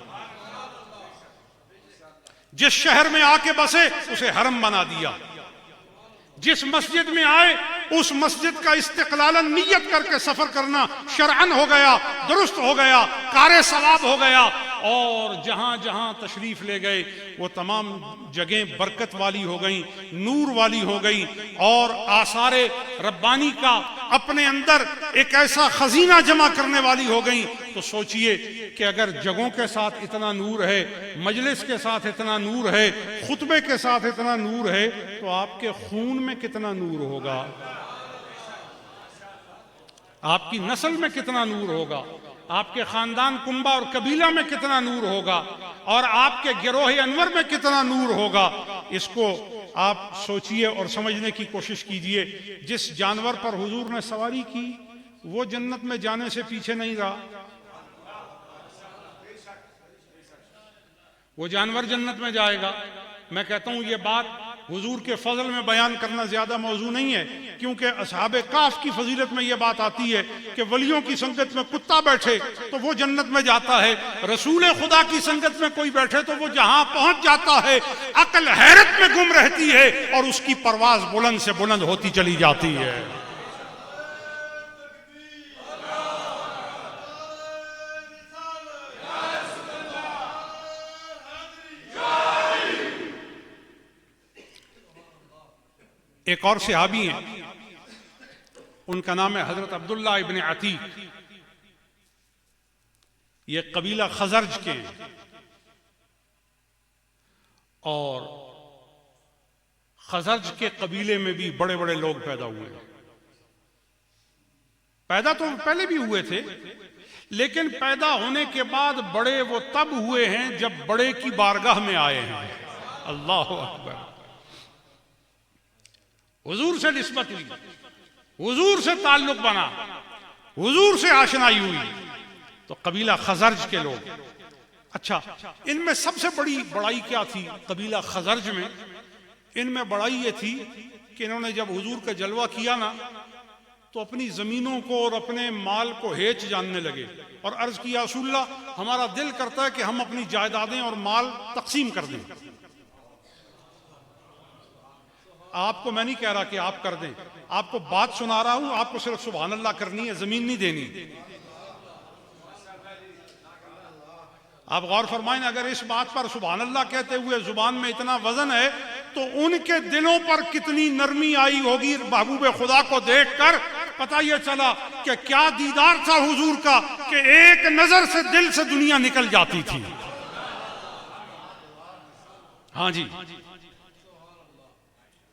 جس شہر میں آ کے بسے اسے حرم بنا دیا. جس مسجد میں آئے اس مسجد کا استقلالا نیت کر کے سفر کرنا شرعن ہو گیا، درست ہو گیا، کار ثواب ہو گیا. اور جہاں جہاں تشریف لے گئے وہ تمام جگہیں برکت والی ہو گئیں، نور والی ہو گئیں اور آثار ربانی کا اپنے اندر ایک ایسا خزینہ جمع کرنے والی ہو گئیں. تو سوچئے کہ اگر جگہوں کے ساتھ اتنا نور ہے، مجلس کے ساتھ اتنا نور ہے، خطبے کے ساتھ اتنا نور ہے تو آپ کے خون میں کتنا نور ہوگا، آپ کی نسل میں کتنا نور ہوگا، آپ کے خاندان کنبہ اور قبیلہ میں کتنا نور ہوگا اور آپ کے گروہ انور میں کتنا نور ہوگا. اس کو آپ سوچئے اور سمجھنے کی کوشش کیجئے. جس جانور پر حضور نے سواری کی وہ جنت میں جانے سے پیچھے نہیں رہا. وہ جانور جنت میں جائے گا. میں کہتا ہوں یہ بات حضور کے فضل میں بیان کرنا زیادہ موضوع نہیں ہے کیونکہ اصحاب کہف کی فضیلت میں یہ بات آتی ہے کہ ولیوں کی سنگت میں کتا بیٹھے تو وہ جنت میں جاتا ہے، رسول خدا کی سنگت میں کوئی بیٹھے تو وہ جہاں پہنچ جاتا ہے عقل حیرت میں گم رہتی ہے اور اس کی پرواز بلند سے بلند ہوتی چلی جاتی ہے. ایک اور صحابی ہیں ان کا نام ہے حضرت عبداللہ ابن عتیق. یہ قبیلہ خزرج کے اور خزرج کے قبیلے میں بھی بڑے بڑے لوگ پیدا ہوئے. پیدا تو پہلے بھی ہوئے تھے لیکن پیدا ہونے کے بعد بڑے وہ تب ہوئے ہیں جب بڑے کی بارگاہ میں آئے ہیں. اللہ اکبر. حضور سے نسبت ہوئی، حضور سے تعلق بنا، حضور سے آشنائی ہوئی تو قبیلہ خزرج کے لوگ. اچھا ان میں سب سے بڑی بڑائی کیا تھی قبیلہ خزرج میں؟ ان میں بڑائی یہ تھی کہ انہوں نے جب حضور کا جلوہ کیا نا تو اپنی زمینوں کو اور اپنے مال کو ہیچ جاننے لگے اور عرض کیا رسول اللہ ہمارا دل کرتا ہے کہ ہم اپنی جائیدادیں اور مال تقسیم کر دیں. آپ کو میں نہیں کہہ رہا کہ آپ کر دیں، آپ کو بات سنا رہا ہوں، آپ کو صرف سبحان اللہ کرنی ہے، زمین نہیں دینی. آپ غور فرمائیں اگر اس بات پر سبحان اللہ کہتے ہوئے زبان میں اتنا وزن ہے تو ان کے دلوں پر کتنی نرمی آئی ہوگی محبوب خدا کو دیکھ کر. پتہ یہ چلا کہ کیا دیدار تھا حضور کا کہ ایک نظر سے دل سے دنیا نکل جاتی تھی. ہاں جی,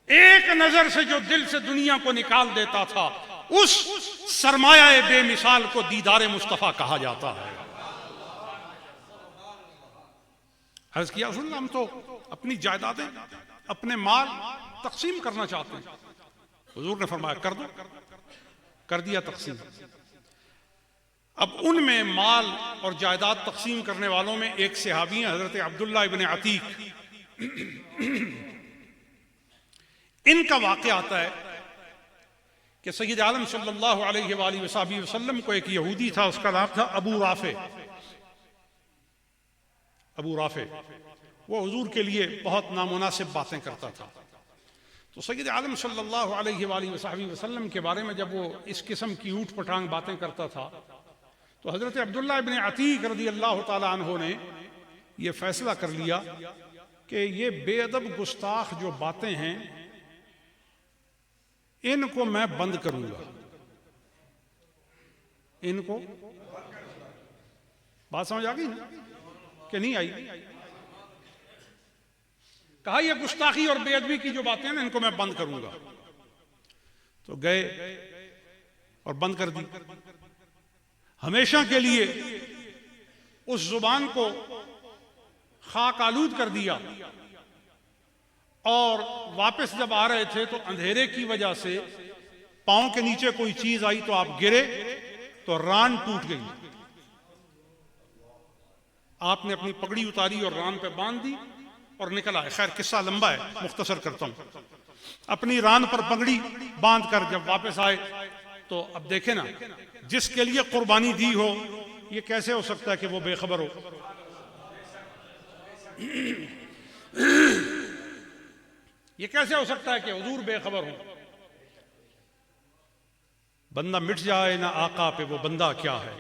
ایک نظر سے جو دل سے دنیا کو نکال دیتا تھا, اس سرمایہ بے مثال کو دیدار مصطفیٰ کہا جاتا ہے. عرض کیا رسول اللہ ہم تو اپنی جائیدادیں, اپنے مال تقسیم کرنا چاہتے ہیں. حضور نے فرمایا کر دو. کر دیا تقسیم. اب ان میں مال اور جائیداد تقسیم کرنے والوں میں ایک صحابی ہیں حضرت عبداللہ ابن عتیق. ان کا واقعہ آتا ہے کہ سید عالم صلی اللہ علیہ وآلہ وسلم کو ایک یہودی تھا, اس کا نام تھا ابو رافع. ابو رافع وہ حضور کے لیے بہت نامناسب باتیں کرتا تھا. تو سید عالم صلی اللہ علیہ وآلہ وسلم کے بارے میں جب وہ اس قسم کی اوٹ پٹانگ باتیں کرتا تھا تو حضرت عبداللہ ابن عتیق رضی اللہ تعالی عنہ نے یہ فیصلہ کر لیا کہ یہ بے ادب گستاخ جو باتیں ہیں ان کو میں بند کروں گا. ان کو بات سمجھ آ گئی کہ نہیں آئی؟ کہا یہ گستاخی اور بے ادبی کی جو باتیں ہیں ان کو میں بند کروں گا. تو گئے اور بند کر دی. ہمیشہ کے لیے اس زبان کو خاک آلود کر دیا. اور واپس جب آ رہے تھے تو اندھیرے کی وجہ سے پاؤں کے نیچے کوئی چیز آئی تو آپ گرے تو ران ٹوٹ گئی. آپ نے اپنی پگڑی اتاری اور ران پہ باندھ دی اور نکل آئے. خیر قصہ لمبا ہے, مختصر کرتا ہوں. اپنی ران پر پگڑی باندھ کر جب واپس آئے تو اب دیکھیں نا, جس کے لیے قربانی دی ہو یہ کیسے ہو سکتا ہے کہ وہ بے خبر ہو؟ یہ کیسے ہو سکتا ہے کہ حضور بے خبر ہو؟ بندہ مٹ جائے نہ آقا پہ وہ بندہ کیا ہے,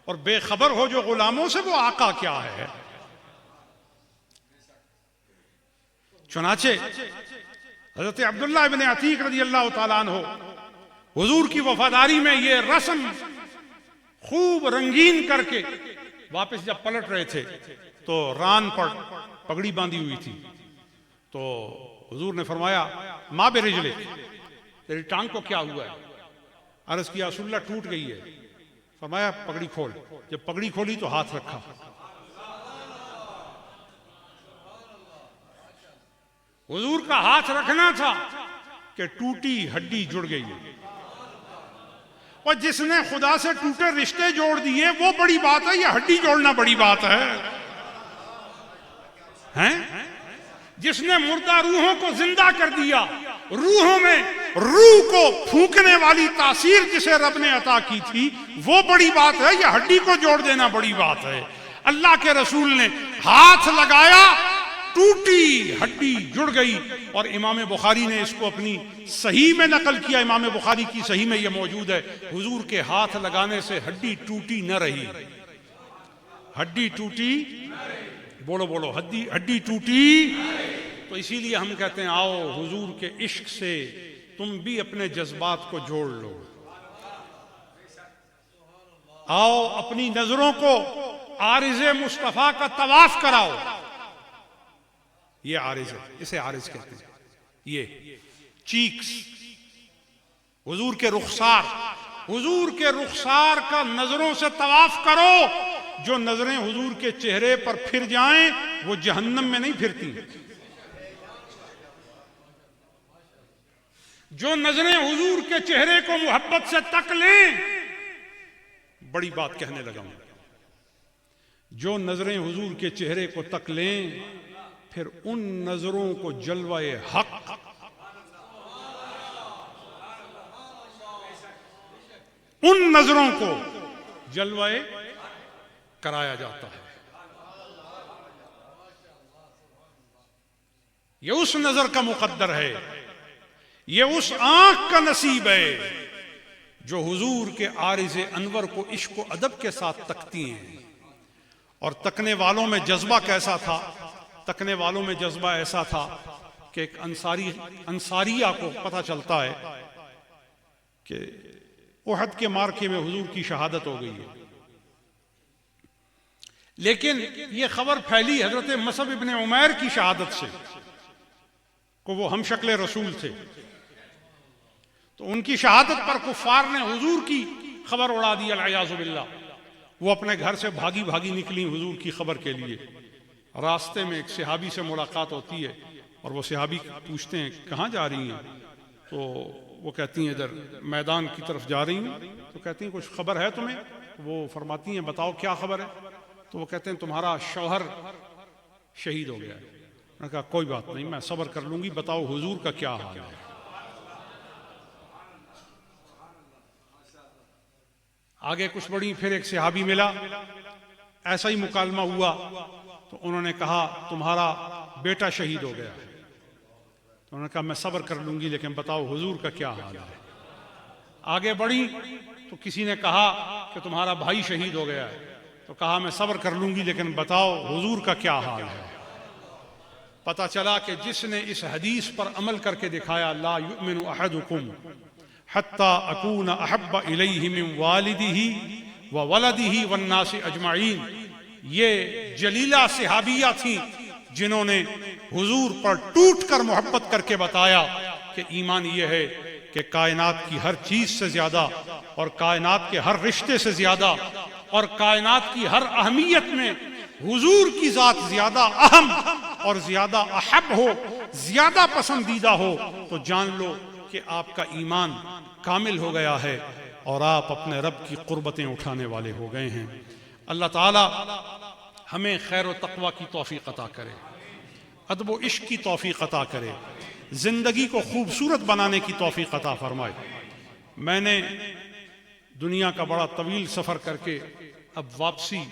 اور بے خبر ہو جو غلاموں سے وہ آقا کیا ہے. چنانچہ حضرت عبداللہ ابن عتیق رضی اللہ تعالیٰ عنہ حضور کی وفاداری میں یہ رسم خوب رنگین کر کے واپس جب پلٹ رہے تھے تو ران پر پگڑی باندھی ہوئی تھی. تو حضور نے فرمایا ما برجلک, تیری ٹانگ کو کیا ہوا ہے؟ عرض کیا رسول اللہ ٹوٹ گئی ہے. فرمایا پگڑی کھول. جب پگڑی کھولی تو ہاتھ رکھا. حضور کا ہاتھ رکھنا تھا کہ ٹوٹی ہڈی جڑ گئی. اور جس نے خدا سے ٹوٹے رشتے جوڑ دیے وہ بڑی بات ہے, یہ ہڈی جوڑنا بڑی بات ہے. جس نے مردہ روحوں کو زندہ کر دیا, روحوں میں روح کو پھونکنے والی تاثیر جسے رب نے عطا کی تھی وہ بڑی بات ہے, یہ ہڈی کو جوڑ دینا بڑی بات ہے. اللہ کے رسول نے ہاتھ لگایا, ٹوٹی ہڈی جڑ گئی. اور امام بخاری نے اس کو اپنی صحیح میں نقل کیا. امام بخاری کی صحیح میں یہ موجود ہے, حضور کے ہاتھ لگانے سے ہڈی ٹوٹی نہ رہی. ہڈی ٹوٹی, بولو بولو, ہڈی ٹوٹی. تو اسی لیے ہم کہتے ہیں آؤ حضور کے عشق سے تم بھی اپنے جذبات کو جوڑ لو. آؤ اپنی نظروں کو عارض مصطفیٰ کا طواف کراؤ. یہ عارض ہے, اسے عارض کہتے ہیں. یہ چیکس, حضور کے رخسار, حضور کے رخسار کا نظروں سے طواف کرو. جو نظریں حضور کے چہرے پر پھر جائیں وہ جہنم میں نہیں پھرتی. جو نظریں حضور کے چہرے کو محبت سے تک لیں, بڑی بات کہنے لگا ہوں, جو نظریں حضور کے چہرے کو تک لیں پھر ان نظروں کو جلوہ حق, ان نظروں کو جلوہ کرایا جاتا ہے. یہ اس نظر کا مقدر ہے, یہ اس آنکھ کا نصیب ہے جو حضور کے عارض انور کو عشق و ادب کے ساتھ تکتی ہیں. اور تکنے والوں میں جذبہ کیسا تھا؟ تکنے والوں میں جذبہ ایسا تھا کہ ایک انصاریہ کو پتہ چلتا ہے کہ احد کے معرکے میں حضور کی شہادت ہو گئی ہے، لیکن یہ خبر پھیلی حضرت مصعب ابن عمیر کی شہادت سے کہ وہ ہم شکل رسول تھے، تو ان کی شہادت پر کفار نے حضور کی خبر اڑا دی العیاذ باللہ۔ وہ اپنے گھر سے بھاگی بھاگی نکلی حضور کی خبر کے لیے۔ راستے میں ایک صحابی سے ملاقات ہوتی ہے اور وہ صحابی پوچھتے ہیں کہاں جا رہی ہیں؟ تو وہ کہتی ہیں ادھر میدان کی طرف جا رہی ہوں۔ تو کہتی ہیں کچھ خبر ہے تمہیں؟ وہ فرماتی ہیں بتاؤ کیا خبر ہے؟ تو وہ کہتے ہیں تمہارا شوہر شہید ہو گیا ہے۔ انہوں نے کہا کوئی بات نہیں، میں صبر کر لوں گی، بتاؤ حضور کا کیا حال ہے؟ آگے کچھ بڑی، پھر ایک صحابی ملا، ایسا ہی مکالمہ ہوا، تو انہوں نے کہا تمہارا بیٹا شہید ہو گیا ہے۔ تو انہوں نے کہا میں صبر کر لوں گی، لیکن بتاؤ حضور کا کیا حال ہے؟ آگے بڑھی تو کسی نے کہا کہ تمہارا بھائی شہید ہو گیا ہے۔ تو کہا میں صبر کر لوں گی، لیکن بتاؤ حضور کا کیا حال ہے؟ پتہ چلا کہ جس نے اس حدیث پر عمل کر کے دکھایا، لا یؤمن احدکم حتی اکون احب الیہ من والدہ وولدہ والناس اجمعین، یہ جلیلہ صحابیہ تھیں جنہوں نے حضور پر ٹوٹ کر محبت کر کے بتایا کہ ایمان یہ ہے کہ کائنات کی ہر چیز سے زیادہ اور کائنات کے ہر رشتے سے زیادہ اور کائنات کی ہر اہمیت میں حضور کی ذات زیادہ اہم اور زیادہ احب ہو، زیادہ پسندیدہ ہو، تو جان لو کہ آپ کا ایمان کامل ہو گیا ہے اور آپ اپنے رب کی قربتیں اٹھانے والے ہو گئے ہیں۔ اللہ تعالی ہمیں خیر و تقوی کی توفیق عطا کرے، ادب و عشق کی توفیق عطا کرے، زندگی کو خوبصورت بنانے کی توفیق عطا فرمائے۔ میں نے دنیا کا بڑا طویل سفر کر کے اب واپسی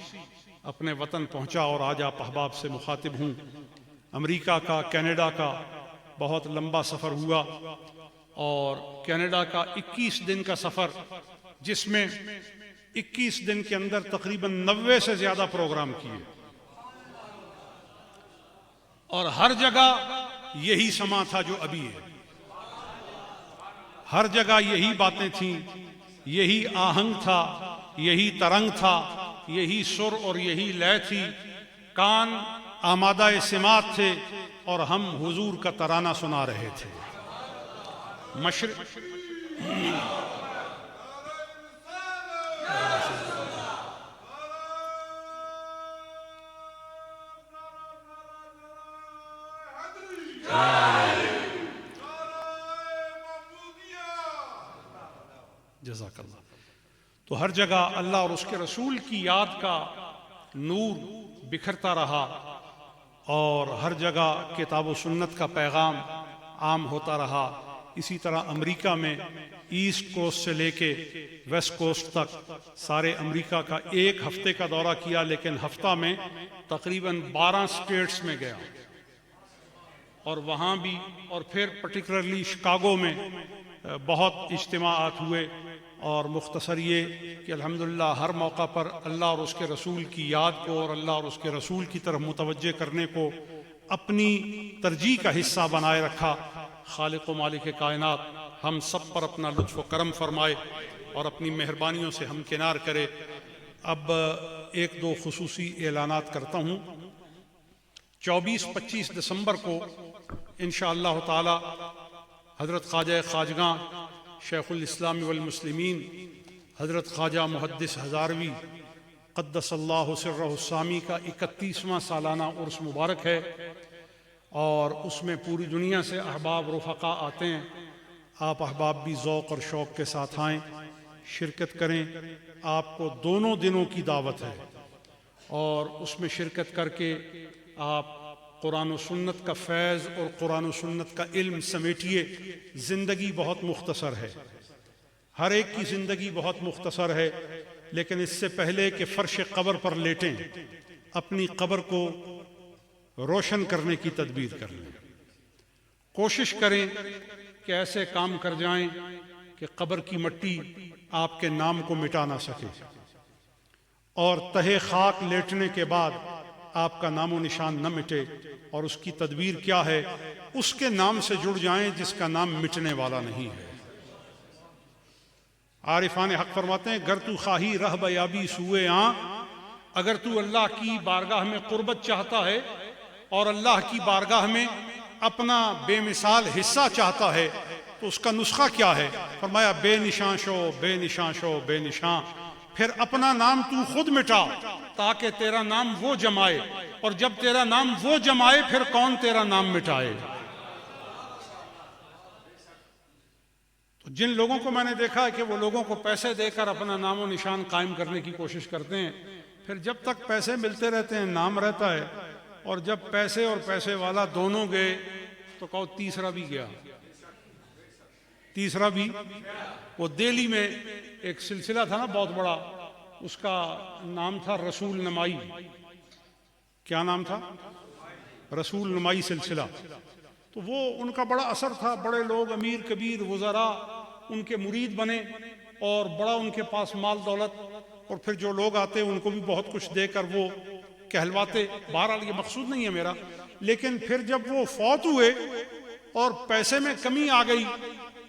اپنے وطن پہنچا اور آج آپ احباب سے مخاطب ہوں۔ امریکہ کا، کینیڈا کا بہت لمبا سفر ہوا، اور کینیڈا کا 21 دن کا سفر، جس میں 21 دن کے اندر تقریباً 90 سے زیادہ پروگرام کیے، اور ہر جگہ یہی سما تھا جو ابھی ہے، ہر جگہ یہی باتیں تھیں، یہی آہنگ تھا، یہی ترنگ تھا، یہی سر اور یہی لے تھی، کان آمادہ سماعت تھے اور ہم حضور کا ترانہ سنا رہے تھے۔ مشرق جزاک اللہ۔ تو ہر جگہ اللہ اور اس کے رسول کی یاد کا نور بکھرتا رہا، اور ہر جگہ کتاب و سنت کا پیغام عام ہوتا رہا۔ اسی طرح امریکہ میں ایسٹ کوسٹ سے لے کے ویسٹ کوسٹ تک سارے امریکہ کا ایک ہفتے کا دورہ کیا، لیکن ہفتہ میں تقریباً 12 اسٹیٹس میں گیا، اور وہاں بھی، اور پھر پرٹیکولرلی شکاگو میں بہت اجتماعات ہوئے۔ اور مختصر یہ کہ الحمدللہ ہر موقع پر اللہ اور اس کے رسول کی یاد کو اور اللہ اور اس کے رسول کی طرف متوجہ کرنے کو اپنی ترجیح کا حصہ بنائے رکھا۔ خالق و مالک کائنات ہم سب پر اپنا لطف و کرم فرمائے اور اپنی مہربانیوں سے ہمکنار کرے۔ اب ایک دو خصوصی اعلانات کرتا ہوں۔ 24-25 دسمبر کو انشاءاللہ تعالی حضرت خواجہ خواجگاں شیخ الاسلام والمسلمین حضرت خواجہ محدث ہزاروی قدس اللہ سرہ السامی کا 31واں سالانہ عرس مبارک ہے، اور اس میں پوری دنیا سے احباب رفقا آتے ہیں۔ آپ احباب بھی ذوق اور شوق کے ساتھ آئیں، شرکت کریں۔ آپ کو دونوں دنوں کی دعوت ہے، اور اس میں شرکت کر کے آپ قرآن و سنت کا فیض اور قرآن و سنت کا علم سمیٹیے۔ زندگی بہت مختصر ہے، ہر ایک کی زندگی بہت مختصر ہے، لیکن اس سے پہلے کہ فرش قبر پر لیٹیں اپنی قبر کو روشن کرنے کی تدبیر کر لیں۔ کوشش کریں کہ ایسے کام کر جائیں کہ قبر کی مٹی آپ کے نام کو مٹا نہ سکے، اور تہے خاک لیٹنے کے بعد آپ کا نام و نشان نہ مٹے، اور اس کی تدبیر کیا ہے؟ اس کے نام سے جڑ جائیں جس کا نام مٹنے والا نہیں ہے۔ عارفان حق فرماتے ہیں گر تو خواہی رہ بیابی سوئے آں، اگر تو اللہ کی بارگاہ میں قربت چاہتا ہے اور اللہ کی بارگاہ میں اپنا بے مثال حصہ چاہتا ہے تو اس کا نسخہ کیا ہے؟ فرمایا بے نشان شو، بے نشان شو، بے نشان، پھر اپنا نام تو خود مٹا تاکہ تیرا نام وہ جمائے، اور جب تیرا نام وہ جمائے پھر کون تیرا نام مٹائے؟ تو جن لوگوں کو میں نے دیکھا ہے کہ وہ لوگوں کو پیسے دے کر اپنا نام و نشان قائم کرنے کی کوشش کرتے ہیں، پھر جب تک پیسے ملتے رہتے ہیں نام رہتا ہے، اور جب پیسے اور پیسے والا دونوں گئے تو کہو تیسرا بھی گیا، تیسرا بھی۔ وہ دہلی میں ایک سلسلہ تھا نا بہت بڑا، اس کا نام تھا رسول نمائی۔ کیا نام تھا؟ رسول نمائی سلسلہ۔ تو وہ ان کا بڑا اثر تھا، بڑے لوگ امیر کبیر وزراء ان کے مرید بنے، اور بڑا ان کے پاس مال دولت، اور پھر جو لوگ آتے ان کو بھی بہت کچھ دے کر وہ کہلواتے۔ بہرحال یہ مقصود نہیں ہے میرا، لیکن پھر جب وہ فوت ہوئے اور پیسے میں کمی آ گئی،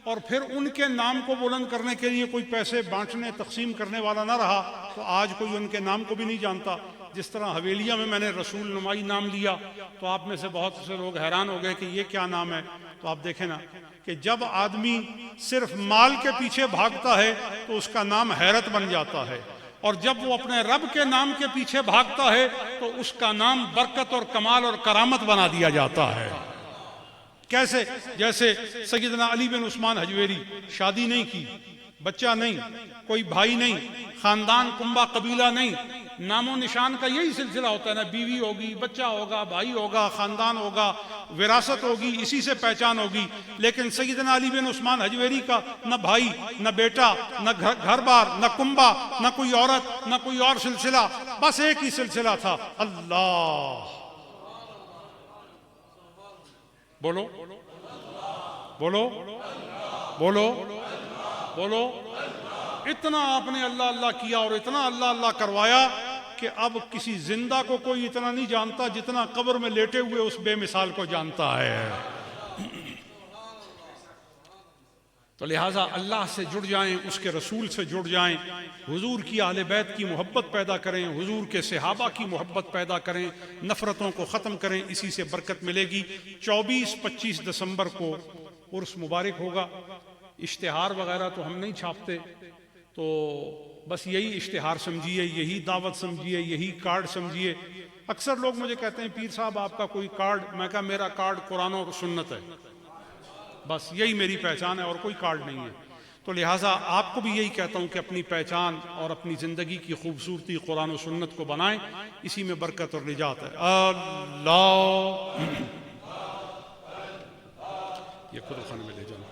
اور پھر ان کے نام کو بلند کرنے کے لیے کوئی پیسے بانٹنے تقسیم کرنے والا نہ رہا، تو آج کوئی ان کے نام کو بھی نہیں جانتا۔ جس طرح حویلیہ میں میں نے رسول نمائی نام لیا تو آپ میں سے بہت سے لوگ حیران ہو گئے کہ یہ کیا نام ہے۔ تو آپ دیکھیں نا کہ جب آدمی صرف مال کے پیچھے بھاگتا ہے تو اس کا نام حیرت بن جاتا ہے، اور جب وہ اپنے رب کے نام کے پیچھے بھاگتا ہے تو اس کا نام برکت اور کمال اور کرامت بنا دیا جاتا ہے۔ کیسے؟ جیسے سیدنا علی بن عثمان حجویری، شادی نہیں کی، بچہ نہیں، کوئی بھائی نہیں، خاندان کنبہ قبیلہ نہیں، نام و نشان کا یہی سلسلہ ہوتا ہے نا، بیوی ہوگی، بچہ ہوگا، بھائی ہوگا، خاندان ہوگا، وراثت ہوگی، اسی سے پہچان ہوگی۔ لیکن سیدنا علی بن عثمان حجویری کا نہ بھائی، نہ بیٹا، نہ گھر بار، نہ کنبہ، نہ کوئی عورت، نہ کوئی اور سلسلہ، بس ایک ہی سلسلہ تھا، اللہ۔ بولو بولو بولو بولو۔ اتنا آپ نے اللہ اللہ کیا اور اتنا اللہ اللہ کروایا کہ اب کسی زندہ کو کوئی اتنا نہیں جانتا جتنا قبر میں لیٹے ہوئے اس بے مثال کو جانتا ہے۔ تو لہٰذا اللہ سے جڑ جائیں، اس کے رسول سے جڑ جائیں، حضور کی اہل بیت کی محبت پیدا کریں، حضور کے صحابہ کی محبت پیدا کریں، نفرتوں کو ختم کریں، اسی سے برکت ملے گی۔ 24-25 دسمبر کو عرس مبارک ہوگا۔ اشتہار وغیرہ تو ہم نہیں چھاپتے، تو بس یہی اشتہار سمجھیے، یہی دعوت سمجھیے، یہی کارڈ سمجھیے۔ اکثر لوگ مجھے کہتے ہیں پیر صاحب آپ کا کوئی کارڈ؟ میں کہا میرا کارڈ قرآن اور سنت ہے، بس یہی میری پہچان ہے، اور کوئی کارڈ نہیں ہے۔ تو لہٰذا آپ کو بھی یہی کہتا ہوں کہ اپنی پہچان اور اپنی زندگی کی خوبصورتی قرآن و سنت کو بنائیں، اسی میں برکت اور نجات ہے۔ اللہ یہ خود خانے میں لے جانا۔